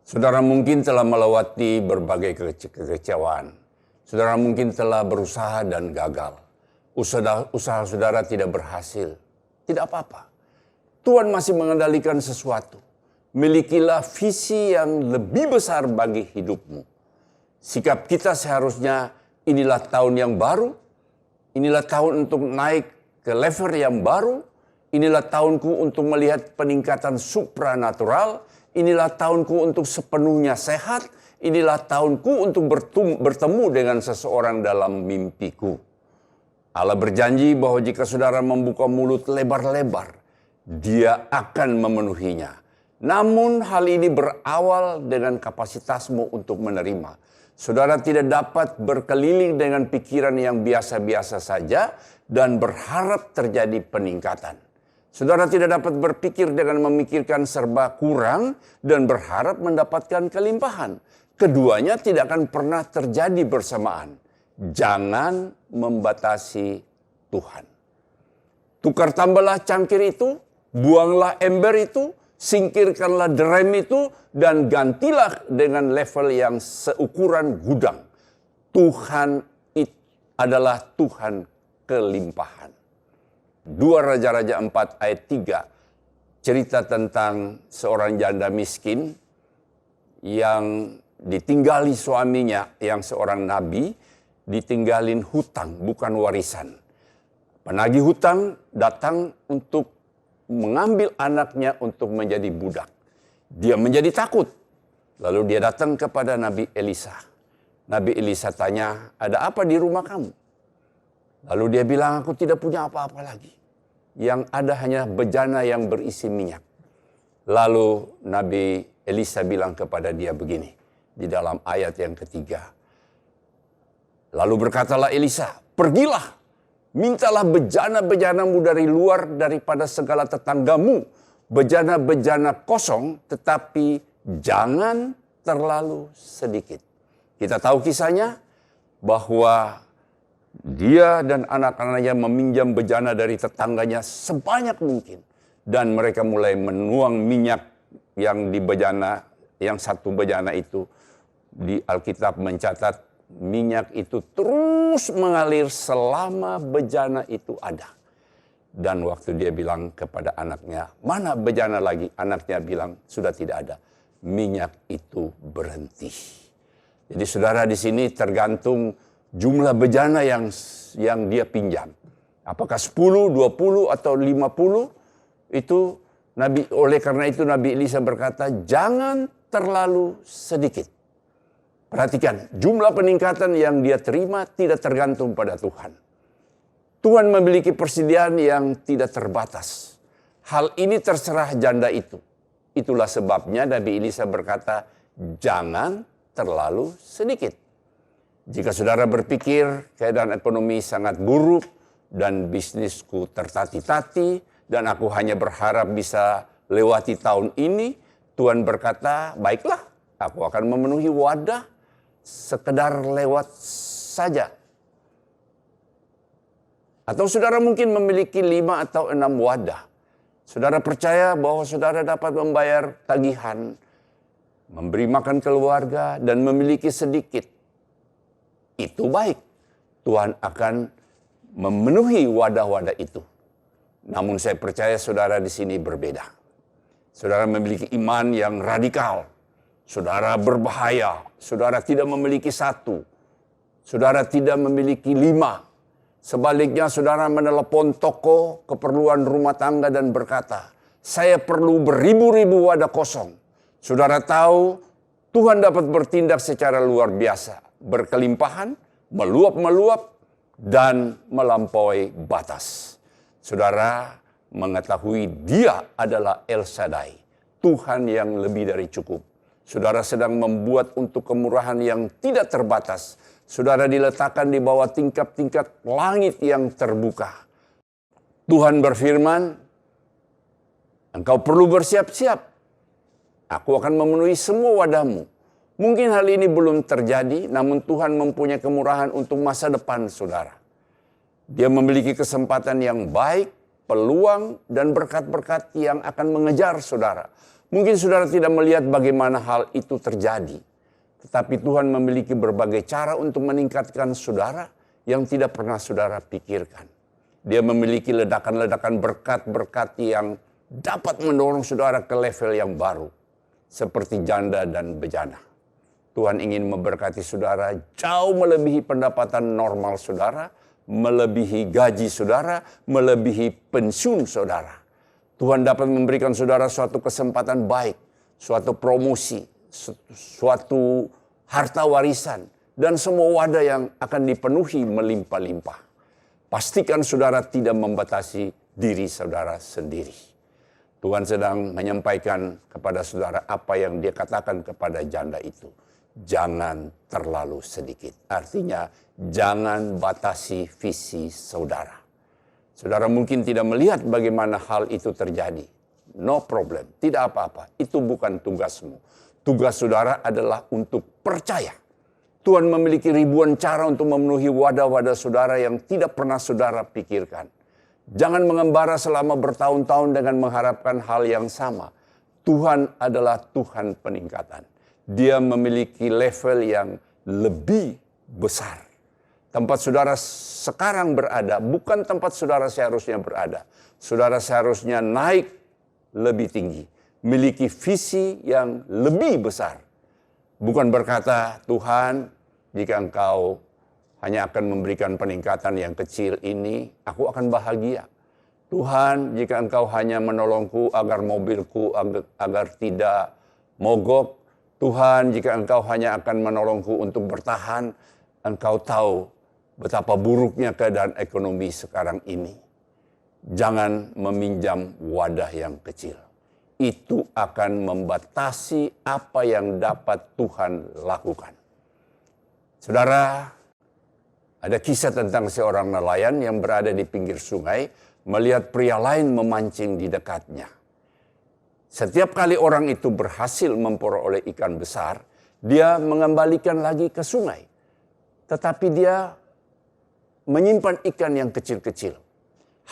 Saudara mungkin telah melewati berbagai kekecewaan. Saudara mungkin telah berusaha dan gagal. Usaha saudara tidak berhasil. Tidak apa-apa. Tuhan masih mengendalikan sesuatu. Milikilah visi yang lebih besar bagi hidupmu. Sikap kita seharusnya inilah tahun yang baru, inilah tahun untuk naik ke level yang baru, inilah tahunku untuk melihat peningkatan supranatural, inilah tahunku untuk sepenuhnya sehat, inilah tahunku untuk bertemu dengan seseorang dalam mimpiku. Allah berjanji bahwa jika saudara membuka mulut lebar-lebar, Dia akan memenuhinya. Namun hal ini berawal dengan kapasitasmu untuk menerima. Saudara tidak dapat berkeliling dengan pikiran yang biasa-biasa saja dan berharap terjadi peningkatan. Saudara tidak dapat berpikir dengan memikirkan serba kurang dan berharap mendapatkan kelimpahan. Keduanya tidak akan pernah terjadi bersamaan. Jangan membatasi Tuhan. Tukar tambahlah cangkir itu, buanglah ember itu, singkirkanlah derem itu, dan gantilah dengan level yang seukuran gudang. Tuhan adalah Tuhan kelimpahan. 2 Raja-Raja 4 ayat 3 cerita tentang seorang janda miskin yang ditinggali suaminya yang seorang nabi, ditinggalin hutang bukan warisan. Penagih hutang datang untuk mengambil anaknya untuk menjadi budak. Dia menjadi takut. Lalu dia datang kepada Nabi Elisa. Nabi Elisa tanya, ada apa di rumah kamu? Lalu dia bilang, aku tidak punya apa-apa lagi. Yang ada hanya bejana yang berisi minyak. Lalu Nabi Elisa bilang kepada dia begini, di dalam ayat yang ketiga. Lalu berkatalah Elisa, pergilah, mintalah bejana-bejanamu dari luar daripada segala tetanggamu. Bejana-bejana kosong, tetapi jangan terlalu sedikit. Kita tahu kisahnya bahwa dia dan anak-anaknya meminjam bejana dari tetangganya sebanyak mungkin. Dan mereka mulai menuang minyak yang di bejana, yang satu bejana itu. Di Alkitab mencatat minyak itu terus mengalir selama bejana itu ada. Dan waktu dia bilang kepada anaknya, mana bejana lagi? Anaknya bilang, sudah tidak ada. Minyak itu berhenti. Jadi saudara di sini tergantung jumlah bejana yang dia pinjam. Apakah 10, 20 atau 50? Itu oleh karena itu Nabi Elisa berkata, jangan terlalu sedikit. Perhatikan, jumlah peningkatan yang dia terima tidak tergantung pada Tuhan. Tuhan memiliki persediaan yang tidak terbatas. Hal ini terserah janda itu. Itulah sebabnya Nabi Elisa berkata, jangan terlalu sedikit. Jika saudara berpikir keadaan ekonomi sangat buruk dan bisnisku tertati-tati dan aku hanya berharap bisa lewati tahun ini, Tuhan berkata, baiklah, aku akan memenuhi wadah sekedar lewat saja. Atau saudara mungkin memiliki 5 atau 6 wadah. Saudara percaya bahwa saudara dapat membayar tagihan, memberi makan keluarga, dan memiliki sedikit. Itu baik. Tuhan akan memenuhi wadah-wadah itu. Namun saya percaya saudara di sini berbeda. Saudara memiliki iman yang radikal. Saudara berbahaya. Saudara tidak memiliki 1. Saudara tidak memiliki 5. Sebaliknya saudara menelepon toko keperluan rumah tangga dan berkata, saya perlu beribu-ribu wadah kosong. Saudara tahu Tuhan dapat bertindak secara luar biasa. Berkelimpahan, meluap-meluap, dan melampaui batas. Saudara mengetahui Dia adalah El Shaddai, Tuhan yang lebih dari cukup. Saudara sedang membuat untuk kemurahan yang tidak terbatas. Saudara diletakkan di bawah tingkat-tingkat langit yang terbuka. Tuhan berfirman, engkau perlu bersiap-siap. Aku akan memenuhi semua wadahmu. Mungkin hal ini belum terjadi, namun Tuhan mempunyai kemurahan untuk masa depan saudara. Dia memiliki kesempatan yang baik, peluang, dan berkat-berkat yang akan mengejar saudara. Mungkin saudara tidak melihat bagaimana hal itu terjadi. Tetapi Tuhan memiliki berbagai cara untuk meningkatkan saudara yang tidak pernah saudara pikirkan. Dia memiliki ledakan-ledakan berkat-berkat yang dapat mendorong saudara ke level yang baru. Seperti janda dan bejana. Tuhan ingin memberkati saudara jauh melebihi pendapatan normal saudara, melebihi gaji saudara, melebihi pensiun saudara. Tuhan dapat memberikan saudara suatu kesempatan baik, suatu promosi, suatu harta warisan, dan semua wadah yang akan dipenuhi melimpah-limpah. Pastikan saudara tidak membatasi diri saudara sendiri. Tuhan sedang menyampaikan kepada saudara apa yang dia katakan kepada janda itu. Jangan terlalu sedikit. Artinya, jangan batasi visi saudara. Saudara mungkin tidak melihat bagaimana hal itu terjadi. No problem, tidak apa-apa. Itu bukan tugasmu. Tugas saudara adalah untuk percaya. Tuhan memiliki ribuan cara untuk memenuhi wadah-wadah saudara yang tidak pernah saudara pikirkan. Jangan mengembara selama bertahun-tahun dengan mengharapkan hal yang sama. Tuhan adalah Tuhan peningkatan. Dia memiliki level yang lebih besar. Tempat saudara sekarang berada bukan tempat saudara seharusnya berada. Saudara seharusnya naik lebih tinggi. Miliki visi yang lebih besar. Bukan berkata, Tuhan, jika Engkau hanya akan memberikan peningkatan yang kecil ini, aku akan bahagia. Tuhan, jika Engkau hanya menolongku agar mobilku agar tidak mogok. Tuhan, jika Engkau hanya akan menolongku untuk bertahan, Engkau tahu betapa buruknya keadaan ekonomi sekarang ini. Jangan meminjam wadah yang kecil. Itu akan membatasi apa yang dapat Tuhan lakukan. Saudara, ada kisah tentang seorang nelayan yang berada di pinggir sungai, melihat pria lain memancing di dekatnya. Setiap kali orang itu berhasil memperoleh ikan besar, dia mengembalikan lagi ke sungai. Tetapi dia menyimpan ikan yang kecil-kecil.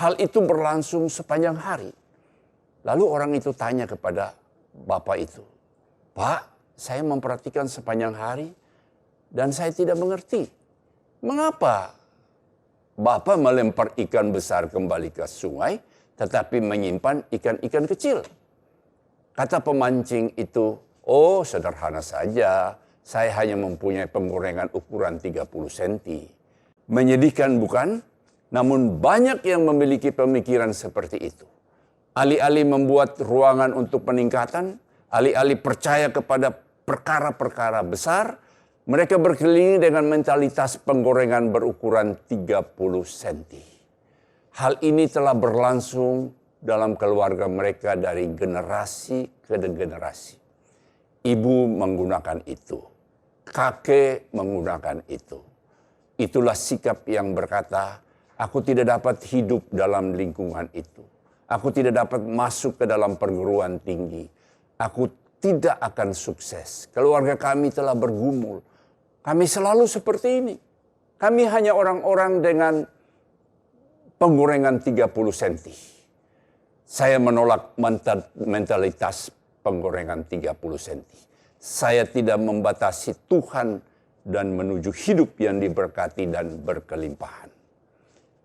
Hal itu berlangsung sepanjang hari. Lalu orang itu tanya kepada bapak itu, Pak, saya memperhatikan sepanjang hari dan saya tidak mengerti. Mengapa Bapak melempar ikan besar kembali ke sungai, tetapi menyimpan ikan-ikan kecil? Kata pemancing itu, oh sederhana saja, saya hanya mempunyai penggorengan ukuran 30 cm. Menyedihkan bukan? Namun banyak yang memiliki pemikiran seperti itu. Alih-alih membuat ruangan untuk peningkatan, alih-alih percaya kepada perkara-perkara besar, mereka berkeliling dengan mentalitas penggorengan berukuran 30 cm. Hal ini telah berlangsung dalam keluarga mereka dari generasi ke generasi. Ibu menggunakan itu, kakek menggunakan itu. Itulah sikap yang berkata, aku tidak dapat hidup dalam lingkungan itu. Aku tidak dapat masuk ke dalam perguruan tinggi. Aku tidak akan sukses. Keluarga kami telah bergumul. Kami selalu seperti ini. Kami hanya orang-orang dengan penggorengan 30 cm. Saya menolak mentalitas penggorengan 30 cm. Saya tidak membatasi Tuhan dan menuju hidup yang diberkati dan berkelimpahan.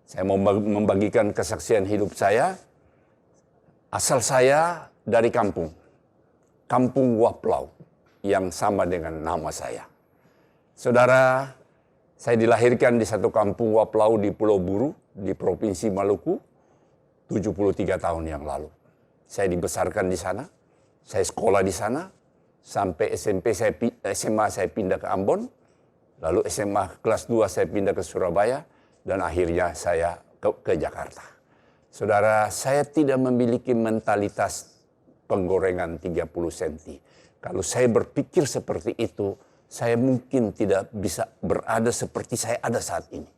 Saya mau membagikan kesaksian hidup saya. Asal saya dari kampung Waplau, yang sama dengan nama saya. Saudara, saya dilahirkan di satu kampung Waplau di Pulau Buru, di Provinsi Maluku, 73 tahun yang lalu. Saya dibesarkan di sana, saya sekolah di sana, sampai SMA saya pindah ke Ambon, lalu SMA kelas 2 saya pindah ke Surabaya, dan akhirnya saya ke Jakarta. Saudara, saya tidak memiliki mentalitas penggorengan 30 cm. Kalau saya berpikir seperti itu, saya mungkin tidak bisa berada seperti saya ada saat ini.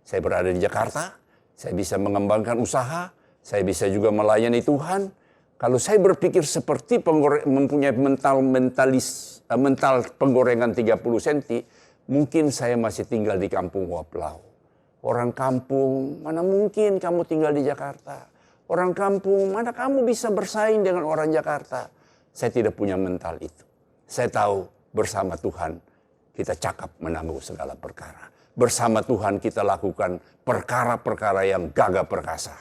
Saya berada di Jakarta, saya bisa mengembangkan usaha, saya bisa juga melayani Tuhan. Kalau saya berpikir seperti mempunyai mental penggorengan 30 cm, mungkin saya masih tinggal di kampung Waplau. Orang kampung, mana mungkin kamu tinggal di Jakarta? Orang kampung, mana kamu bisa bersaing dengan orang Jakarta? Saya tidak punya mental itu. Saya tahu bersama Tuhan kita cakap menanggung segala perkara. Bersama Tuhan kita lakukan perkara-perkara yang gagah perkasa.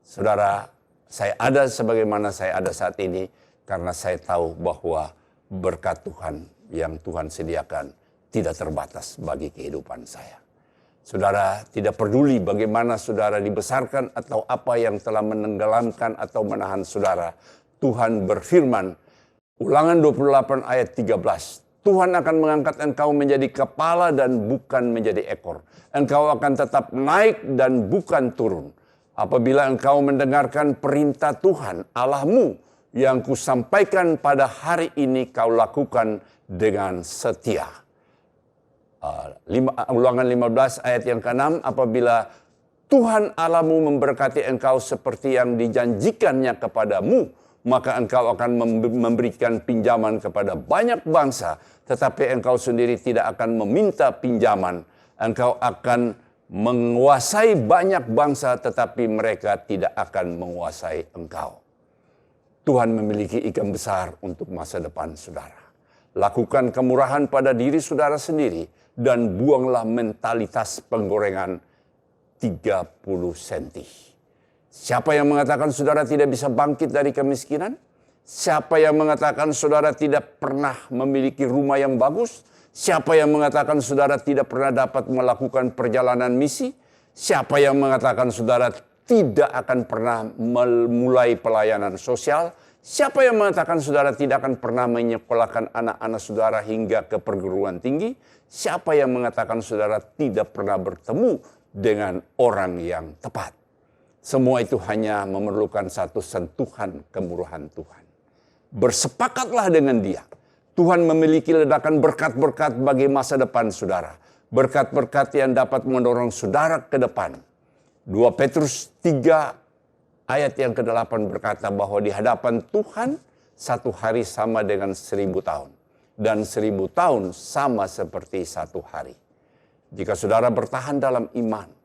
Saudara, saya ada sebagaimana saya ada saat ini karena saya tahu bahwa berkat Tuhan yang Tuhan sediakan tidak terbatas bagi kehidupan saya. Saudara, tidak peduli bagaimana saudara dibesarkan atau apa yang telah menenggelamkan atau menahan saudara. Tuhan berfirman, Ulangan 28 ayat 13. Tuhan akan mengangkat engkau menjadi kepala dan bukan menjadi ekor. Engkau akan tetap naik dan bukan turun. Apabila engkau mendengarkan perintah Tuhan Allahmu yang kusampaikan pada hari ini kau lakukan dengan setia. Ulangan 15 ayat yang ke-6, apabila Tuhan Allahmu memberkati engkau seperti yang dijanjikannya kepadamu, maka engkau akan memberikan pinjaman kepada banyak bangsa, tetapi engkau sendiri tidak akan meminta pinjaman. Engkau akan menguasai banyak bangsa, tetapi mereka tidak akan menguasai engkau. Tuhan memiliki ikan besar untuk masa depan saudara. Lakukan kemurahan pada diri saudara sendiri dan buanglah mentalitas penggorengan 30 senti. Siapa yang mengatakan saudara tidak bisa bangkit dari kemiskinan? Siapa yang mengatakan saudara tidak pernah memiliki rumah yang bagus? Siapa yang mengatakan saudara tidak pernah dapat melakukan perjalanan misi? Siapa yang mengatakan saudara tidak akan pernah memulai pelayanan sosial? Siapa yang mengatakan saudara tidak akan pernah menyekolahkan anak-anak saudara hingga ke perguruan tinggi? Siapa yang mengatakan saudara tidak pernah bertemu dengan orang yang tepat? Semua itu hanya memerlukan satu sentuhan kemurahan Tuhan. Bersepakatlah dengan Dia. Tuhan memiliki ledakan berkat-berkat bagi masa depan saudara. Berkat-berkat yang dapat mendorong saudara ke depan. 2 Petrus 3 ayat yang ke-8 berkata bahwa di hadapan Tuhan satu hari sama dengan 1000 tahun. Dan 1000 tahun sama seperti satu hari. Jika saudara bertahan dalam iman,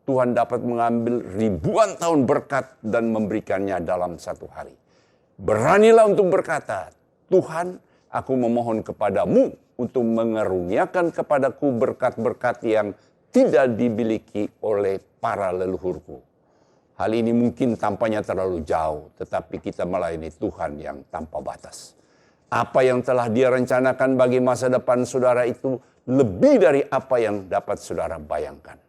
Tuhan dapat mengambil ribuan tahun berkat dan memberikannya dalam satu hari. Beranilah untuk berkata, Tuhan, aku memohon kepadamu untuk mengaruniakan kepadaku berkat-berkat yang tidak dimiliki oleh para leluhurku. Hal ini mungkin tampaknya terlalu jauh, tetapi kita melayani Tuhan yang tanpa batas. Apa yang telah Dia rencanakan bagi masa depan saudara itu lebih dari apa yang dapat saudara bayangkan.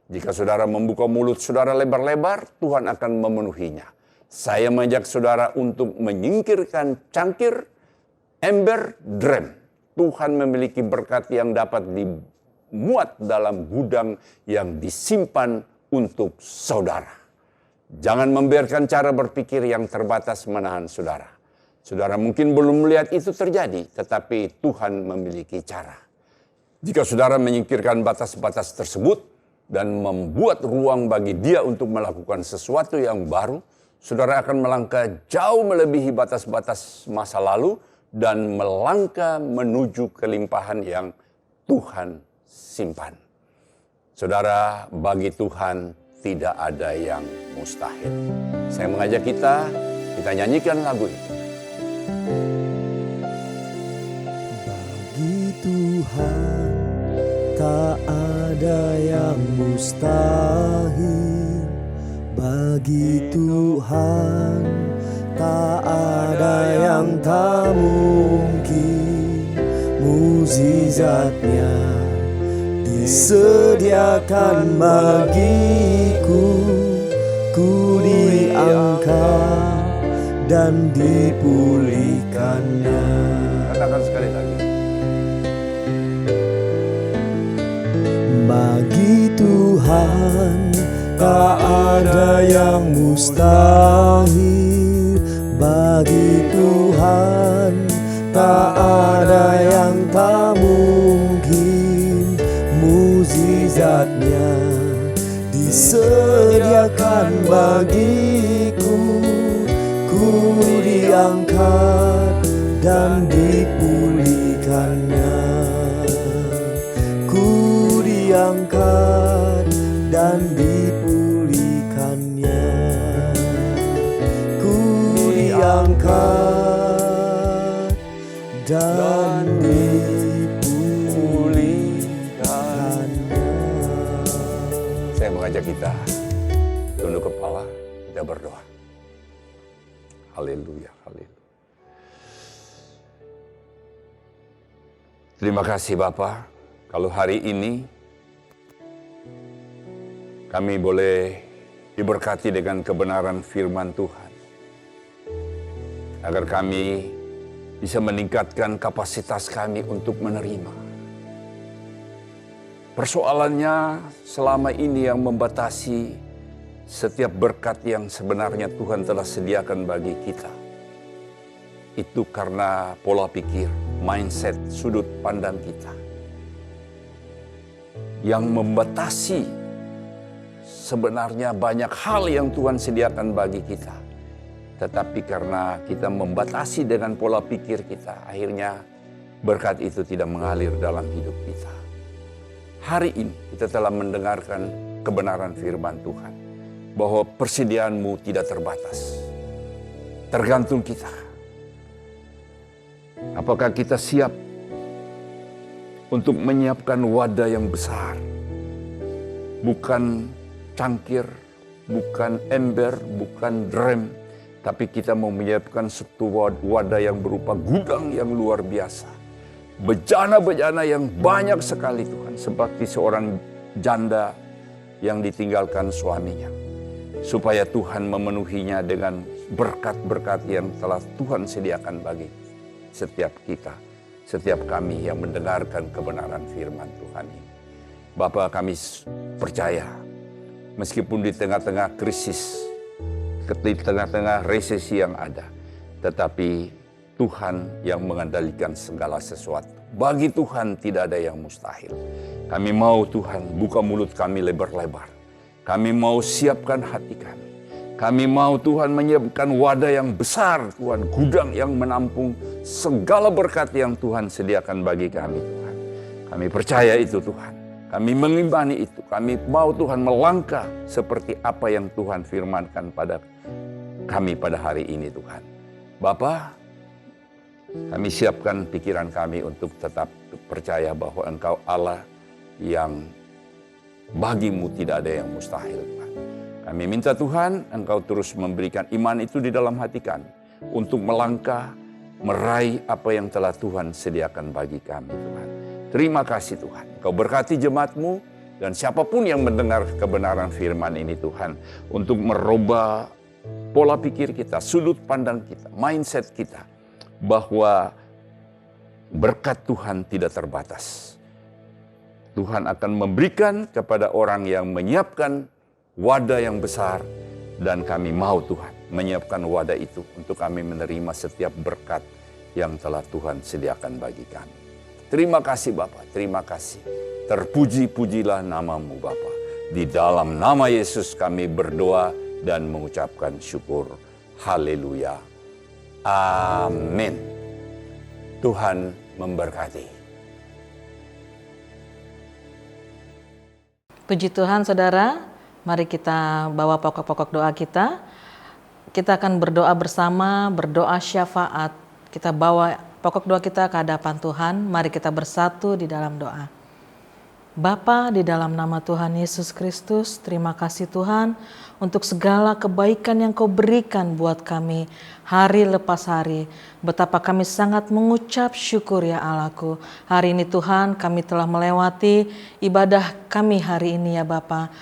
Jika saudara membuka mulut saudara lebar-lebar, Tuhan akan memenuhinya. Saya mengajak saudara untuk menyingkirkan cangkir, ember, drum. Tuhan memiliki berkat yang dapat dimuat dalam gudang yang disimpan untuk saudara. Jangan membiarkan cara berpikir yang terbatas menahan saudara. Saudara mungkin belum melihat itu terjadi, tetapi Tuhan memiliki cara. Jika saudara menyingkirkan batas-batas tersebut dan membuat ruang bagi Dia untuk melakukan sesuatu yang baru, saudara akan melangkah jauh melebihi batas-batas masa lalu dan melangkah menuju kelimpahan yang Tuhan simpan. Saudara, bagi Tuhan tidak ada yang mustahil. Saya mengajak kita nyanyikan lagu itu. Bagi Tuhan tak ada yang mustahil. Bagi Tuhan tak ada yang tak mungkin. Mukjizatnya disediakan bagiku. Ku diangkat dan dipulihkannya. Katakan sekali lagi. Bagi Tuhan tak ada yang mustahil. Bagi Tuhan tak ada yang tak mungkin. Mukjizatnya disediakan bagiku. Ku diangkat dan dipulihkannya. Ku diangkat dan dipulihkannya. Ku diangkat dan dipulihkannya. Saya mengajak kita tunduk kepala, kita berdoa. Haleluya, haleluya. Terima kasih Bapa, kalau hari ini kami boleh diberkati dengan kebenaran firman Tuhan. Agar kami bisa meningkatkan kapasitas kami untuk menerima. Persoalannya selama ini yang membatasi setiap berkat yang sebenarnya Tuhan telah sediakan bagi kita. Itu karena pola pikir, mindset, sudut pandang kita. Yang membatasi sebenarnya banyak hal yang Tuhan sediakan bagi kita. Tetapi karena kita membatasi dengan pola pikir kita, akhirnya berkat itu tidak mengalir dalam hidup kita. Hari ini kita telah mendengarkan kebenaran firman Tuhan, bahwa persediaanmu tidak terbatas. Tergantung kita. Apakah kita siap untuk menyiapkan wadah yang besar? Bukan cangkir, bukan ember, bukan drum, tapi kita mau menyiapkan satu wadah yang berupa gudang yang luar biasa. Bejana-bejana yang banyak sekali Tuhan. Seperti seorang janda yang ditinggalkan suaminya. Supaya Tuhan memenuhinya dengan berkat-berkat yang telah Tuhan sediakan bagi setiap kita. Setiap kami yang mendengarkan kebenaran firman Tuhan ini. Bapa, kami percaya meskipun di tengah-tengah krisis, di tengah-tengah resesi yang ada, tetapi Tuhan yang mengendalikan segala sesuatu. Bagi Tuhan tidak ada yang mustahil. Kami mau Tuhan buka mulut kami lebar-lebar. Kami mau siapkan hati kami. Kami mau Tuhan menyiapkan wadah yang besar, Tuhan, gudang yang menampung segala berkat yang Tuhan sediakan bagi kami, Tuhan. Kami percaya itu, Tuhan. Kami mengimani itu. Kami mau Tuhan melangkah seperti apa yang Tuhan firmankan pada kami pada hari ini, Tuhan. Bapa, kami siapkan pikiran kami untuk tetap percaya bahwa Engkau Allah yang bagimu tidak ada yang mustahil, Tuhan. Kami minta Tuhan, Engkau terus memberikan iman itu di dalam hati kami untuk melangkah, meraih apa yang telah Tuhan sediakan bagi kami, Tuhan. Terima kasih Tuhan. Engkau berkati jemaat-Mu dan siapapun yang mendengar kebenaran firman ini, Tuhan, untuk merubah pola pikir kita, sudut pandang kita, mindset kita, bahwa berkat Tuhan tidak terbatas. Tuhan akan memberikan kepada orang yang menyiapkan wadah yang besar, dan kami mau Tuhan menyiapkan wadah itu untuk kami menerima setiap berkat yang telah Tuhan sediakan bagi kami. Terima kasih Bapa, terima kasih. Terpuji-pujilah namamu Bapa. Di dalam nama Yesus kami berdoa dan mengucapkan syukur. Haleluya. Amin. Tuhan memberkati. Puji Tuhan saudara, mari kita bawa pokok-pokok doa kita. Kita akan berdoa bersama, berdoa syafaat. Kita bawa pokok doa kita ke hadapan Tuhan. Mari kita bersatu di dalam doa. Bapa, di dalam nama Tuhan Yesus Kristus, terima kasih Tuhan untuk segala kebaikan yang Kau berikan buat kami hari lepas hari. Betapa kami sangat mengucap syukur ya Allahku. Hari ini Tuhan kami telah melewati ibadah kami hari ini ya Bapa.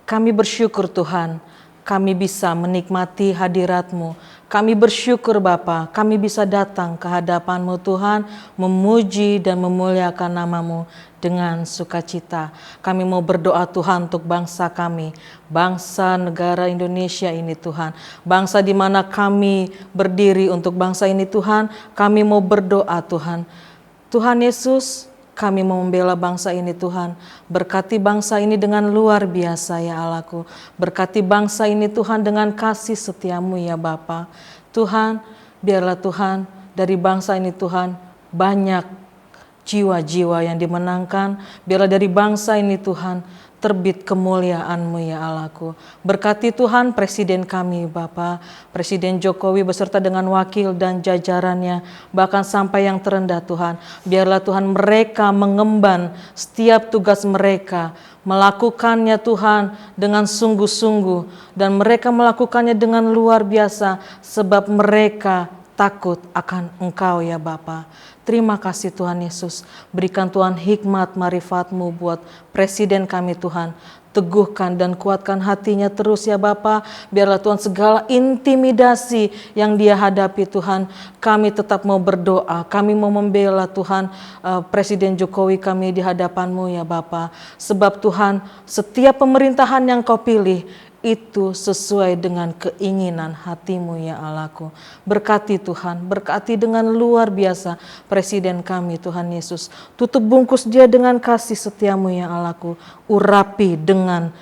Kami bersyukur Tuhan, kami bisa menikmati hadirat-Mu. Kami bersyukur Bapa, kami bisa datang ke hadapan-Mu Tuhan, memuji dan memuliakan nama-Mu dengan sukacita. Kami mau berdoa Tuhan untuk bangsa kami, bangsa negara Indonesia ini Tuhan. Bangsa di mana kami berdiri untuk bangsa ini Tuhan, kami mau berdoa Tuhan. Tuhan Yesus, kami mau membela bangsa ini Tuhan. Berkati bangsa ini dengan luar biasa ya Allahku. Berkati bangsa ini Tuhan dengan kasih setiamu ya Bapa. Tuhan, biarlah Tuhan dari bangsa ini Tuhan banyak jiwa-jiwa yang dimenangkan. Biarlah dari bangsa ini Tuhan terbit kemuliaan-Mu ya Allahku. Berkati Tuhan Presiden kami Bapa, Presiden Jokowi beserta dengan wakil dan jajarannya, bahkan sampai yang terendah Tuhan. Biarlah Tuhan mereka mengemban setiap tugas mereka, melakukannya Tuhan dengan sungguh-sungguh, dan mereka melakukannya dengan luar biasa sebab mereka takut akan Engkau ya Bapa. Terima kasih Tuhan Yesus. Berikan Tuhan hikmat marifat-Mu buat Presiden kami Tuhan. Teguhkan dan kuatkan hatinya terus ya Bapa. Biarlah Tuhan segala intimidasi yang dia hadapi Tuhan, kami tetap mau berdoa. Kami mau membela Tuhan Presiden Jokowi kami di hadapan-Mu ya Bapa. Sebab Tuhan, setiap pemerintahan yang Kau pilih itu sesuai dengan keinginan hati-Mu ya Allahku. Berkati Tuhan, berkati dengan luar biasa Presiden kami Tuhan Yesus. Tutup bungkus dia dengan kasih setia-Mu ya Allahku. Urapi dengan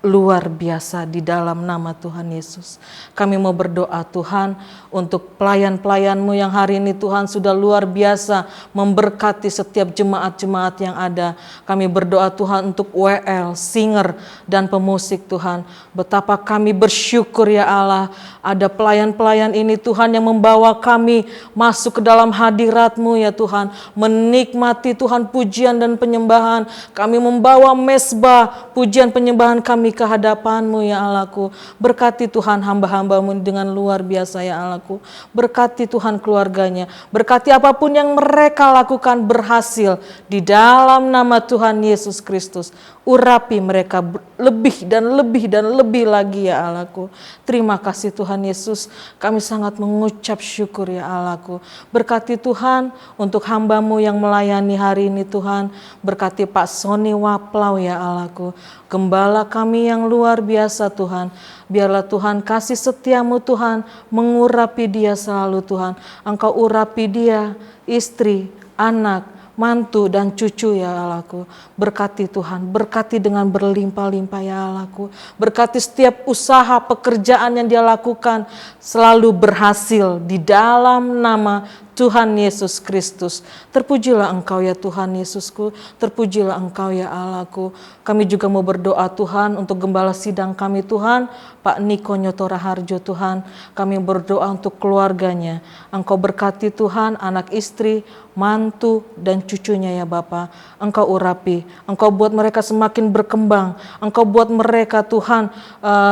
luar biasa di dalam nama Tuhan Yesus. Kami mau berdoa Tuhan untuk pelayan-pelayan-Mu yang hari ini Tuhan sudah luar biasa memberkati setiap jemaat-jemaat yang ada. Kami berdoa Tuhan untuk WL, singer dan pemusik Tuhan. Betapa kami bersyukur ya Allah, ada pelayan-pelayan ini Tuhan yang membawa kami masuk ke dalam hadirat-Mu ya Tuhan. Menikmati Tuhan pujian dan penyembahan. Kami membawa mesbah pujian penyembahan kami ke hadapan-Mu ya Allahku. Berkati Tuhan hamba-hamba-Mu dengan luar biasa ya Allahku. Berkati Tuhan keluarganya. Berkati apapun yang mereka lakukan berhasil di dalam nama Tuhan Yesus Kristus. Urapi mereka lebih dan lebih dan lebih lagi ya Allahku. Terima kasih Tuhan Yesus. Kami sangat mengucap syukur ya Allahku. Berkati Tuhan untuk hamba-Mu yang melayani hari ini Tuhan. Berkati Pak Sony Waplau ya Allahku. Gembala kami yang luar biasa Tuhan. Biarlah Tuhan kasih setia-Mu Tuhan mengurapi dia selalu Tuhan. Engkau urapi dia, istri, anak, mantu dan cucu ya Allahku. Berkati Tuhan, berkati dengan berlimpah-limpah ya Allahku. Berkati setiap usaha pekerjaan yang dia lakukan selalu berhasil di dalam nama Tuhan Yesus Kristus. Terpujilah Engkau ya Tuhan Yesusku, terpujilah Engkau ya Allahku. Kami juga mau berdoa Tuhan untuk gembala sidang kami Tuhan, Pak Niko Nyoto Raharjo Tuhan. Kami berdoa untuk keluarganya. Engkau berkati Tuhan anak istri, mantu dan cucunya ya Bapa. Engkau urapi, Engkau buat mereka semakin berkembang. Engkau buat mereka Tuhan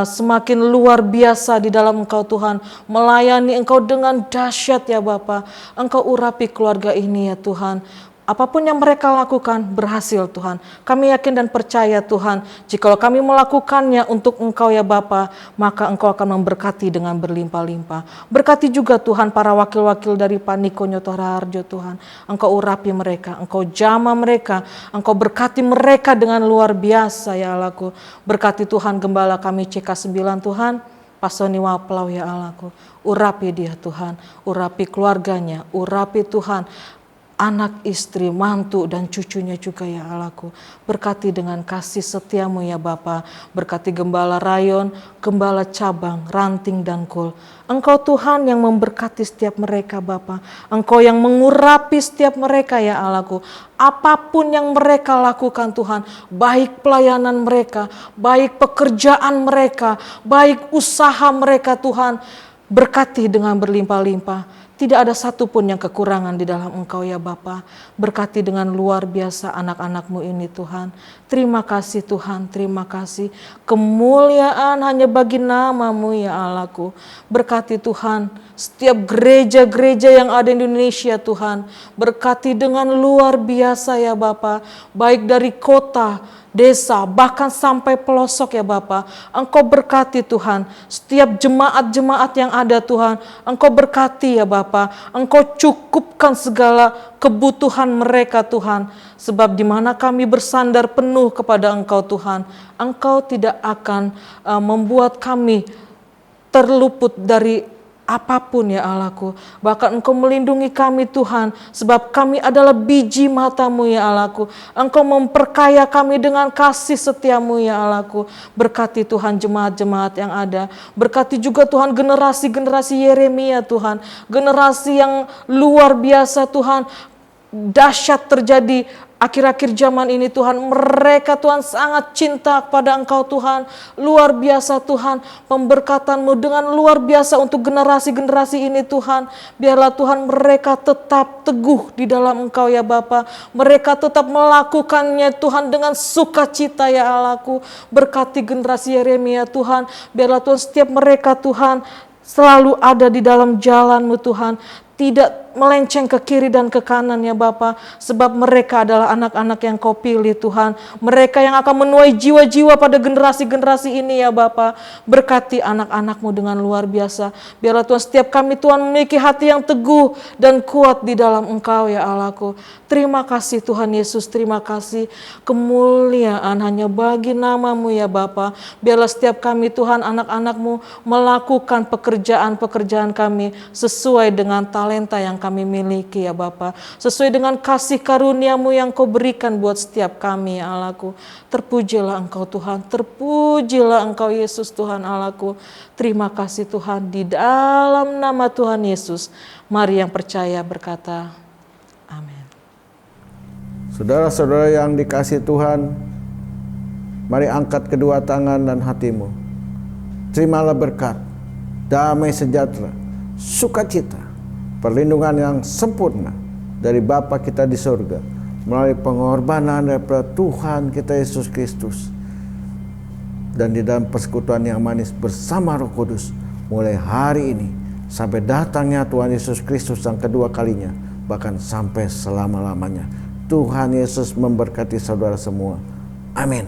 semakin luar biasa di dalam Engkau Tuhan. Melayani Engkau dengan dahsyat ya Bapa. Engkau urapi keluarga ini ya Tuhan. Apapun yang mereka lakukan berhasil Tuhan. Kami yakin dan percaya Tuhan, jikalau kami melakukannya untuk Engkau ya Bapa, maka Engkau akan memberkati dengan berlimpah-limpah. Berkati juga Tuhan para wakil-wakil dari Pak Niko Nyoto Raharjo Tuhan. Engkau urapi mereka, Engkau jamah mereka, Engkau berkati mereka dengan luar biasa ya Allahku. Berkati Tuhan gembala kami CK9 Tuhan, Pak Sony Waplau ya Allahku. Urapi dia Tuhan, urapi keluarganya, urapi Tuhan anak istri, mantu dan cucunya juga ya Allahku. Berkati dengan kasih setia-Mu ya Bapa. Berkati gembala rayon, gembala cabang, ranting dan kul. Engkau Tuhan yang memberkati setiap mereka Bapa. Engkau yang mengurapi setiap mereka ya Allahku. Apapun yang mereka lakukan Tuhan, baik pelayanan mereka, baik pekerjaan mereka, baik usaha mereka Tuhan, berkati dengan berlimpah-limpah. Tidak ada satupun yang kekurangan di dalam Engkau ya Bapa. Berkati dengan luar biasa anak-anak-Mu ini Tuhan. Terima kasih Tuhan, terima kasih. Kemuliaan hanya bagi nama-Mu ya Allahku. Berkati Tuhan setiap gereja-gereja yang ada di Indonesia Tuhan. Berkati dengan luar biasa ya Bapa. Baik dari kota, desa, bahkan sampai pelosok ya Bapa. Engkau berkati Tuhan setiap jemaat-jemaat yang ada Tuhan. Engkau berkati ya Bapa. Engkau cukupkan segala kebutuhan mereka Tuhan. Sebab di mana kami bersandar penuh kepada Engkau Tuhan, Engkau tidak akan membuat kami terluput dari apapun ya Allahku. Bahkan Engkau melindungi kami Tuhan, sebab kami adalah biji mata-Mu ya Allahku. Engkau memperkaya kami dengan kasih setia-Mu ya Allahku. Berkati Tuhan jemaat-jemaat yang ada. Berkati juga Tuhan generasi-generasi Yeremia Tuhan. Generasi yang luar biasa Tuhan. Dahsyat terjadi akhir-akhir zaman ini Tuhan. Mereka Tuhan sangat cinta kepada Engkau Tuhan. Luar biasa Tuhan. Pemberkatan-Mu dengan luar biasa untuk generasi-generasi ini Tuhan. Biarlah Tuhan mereka tetap teguh di dalam Engkau ya Bapa. Mereka tetap melakukannya Tuhan dengan sukacita ya Allahku. Berkati generasi Yeremia Tuhan. Biarlah Tuhan setiap mereka Tuhan selalu ada di dalam jalan-Mu Tuhan. Tidak melenceng ke kiri dan ke kanan ya Bapa, sebab mereka adalah anak-anak yang Kau pilih Tuhan. Mereka yang akan menuai jiwa-jiwa pada generasi-generasi ini ya Bapa. Berkati anak-anak-Mu dengan luar biasa. Biarlah Tuhan setiap kami Tuhan memiliki hati yang teguh dan kuat di dalam Engkau ya Allahku. Terima kasih Tuhan Yesus, terima kasih. Kemuliaan hanya bagi nama-Mu ya Bapa. Biarlah setiap kami Tuhan anak-anak-Mu melakukan pekerjaan-pekerjaan kami sesuai dengan talenta yang kami miliki ya Bapa. Sesuai dengan kasih karunia-Mu yang Kau berikan buat setiap kami ya Allahku. Terpujilah Engkau Tuhan, terpujilah Engkau Yesus Tuhan Allahku. Terima kasih Tuhan, di dalam nama Tuhan Yesus. Mari yang percaya berkata, amin. Saudara-saudara yang dikasihi Tuhan, mari angkat kedua tangan dan hatimu. Terimalah berkat, damai sejahtera, sukacita, perlindungan yang sempurna dari Bapa kita di surga melalui pengorbanan daripada Tuhan kita Yesus Kristus, dan di dalam persekutuan yang manis bersama Roh Kudus mulai hari ini sampai datangnya Tuhan Yesus Kristus yang kedua kalinya, bahkan sampai selama-lamanya. Tuhan Yesus memberkati saudara semua. Amin.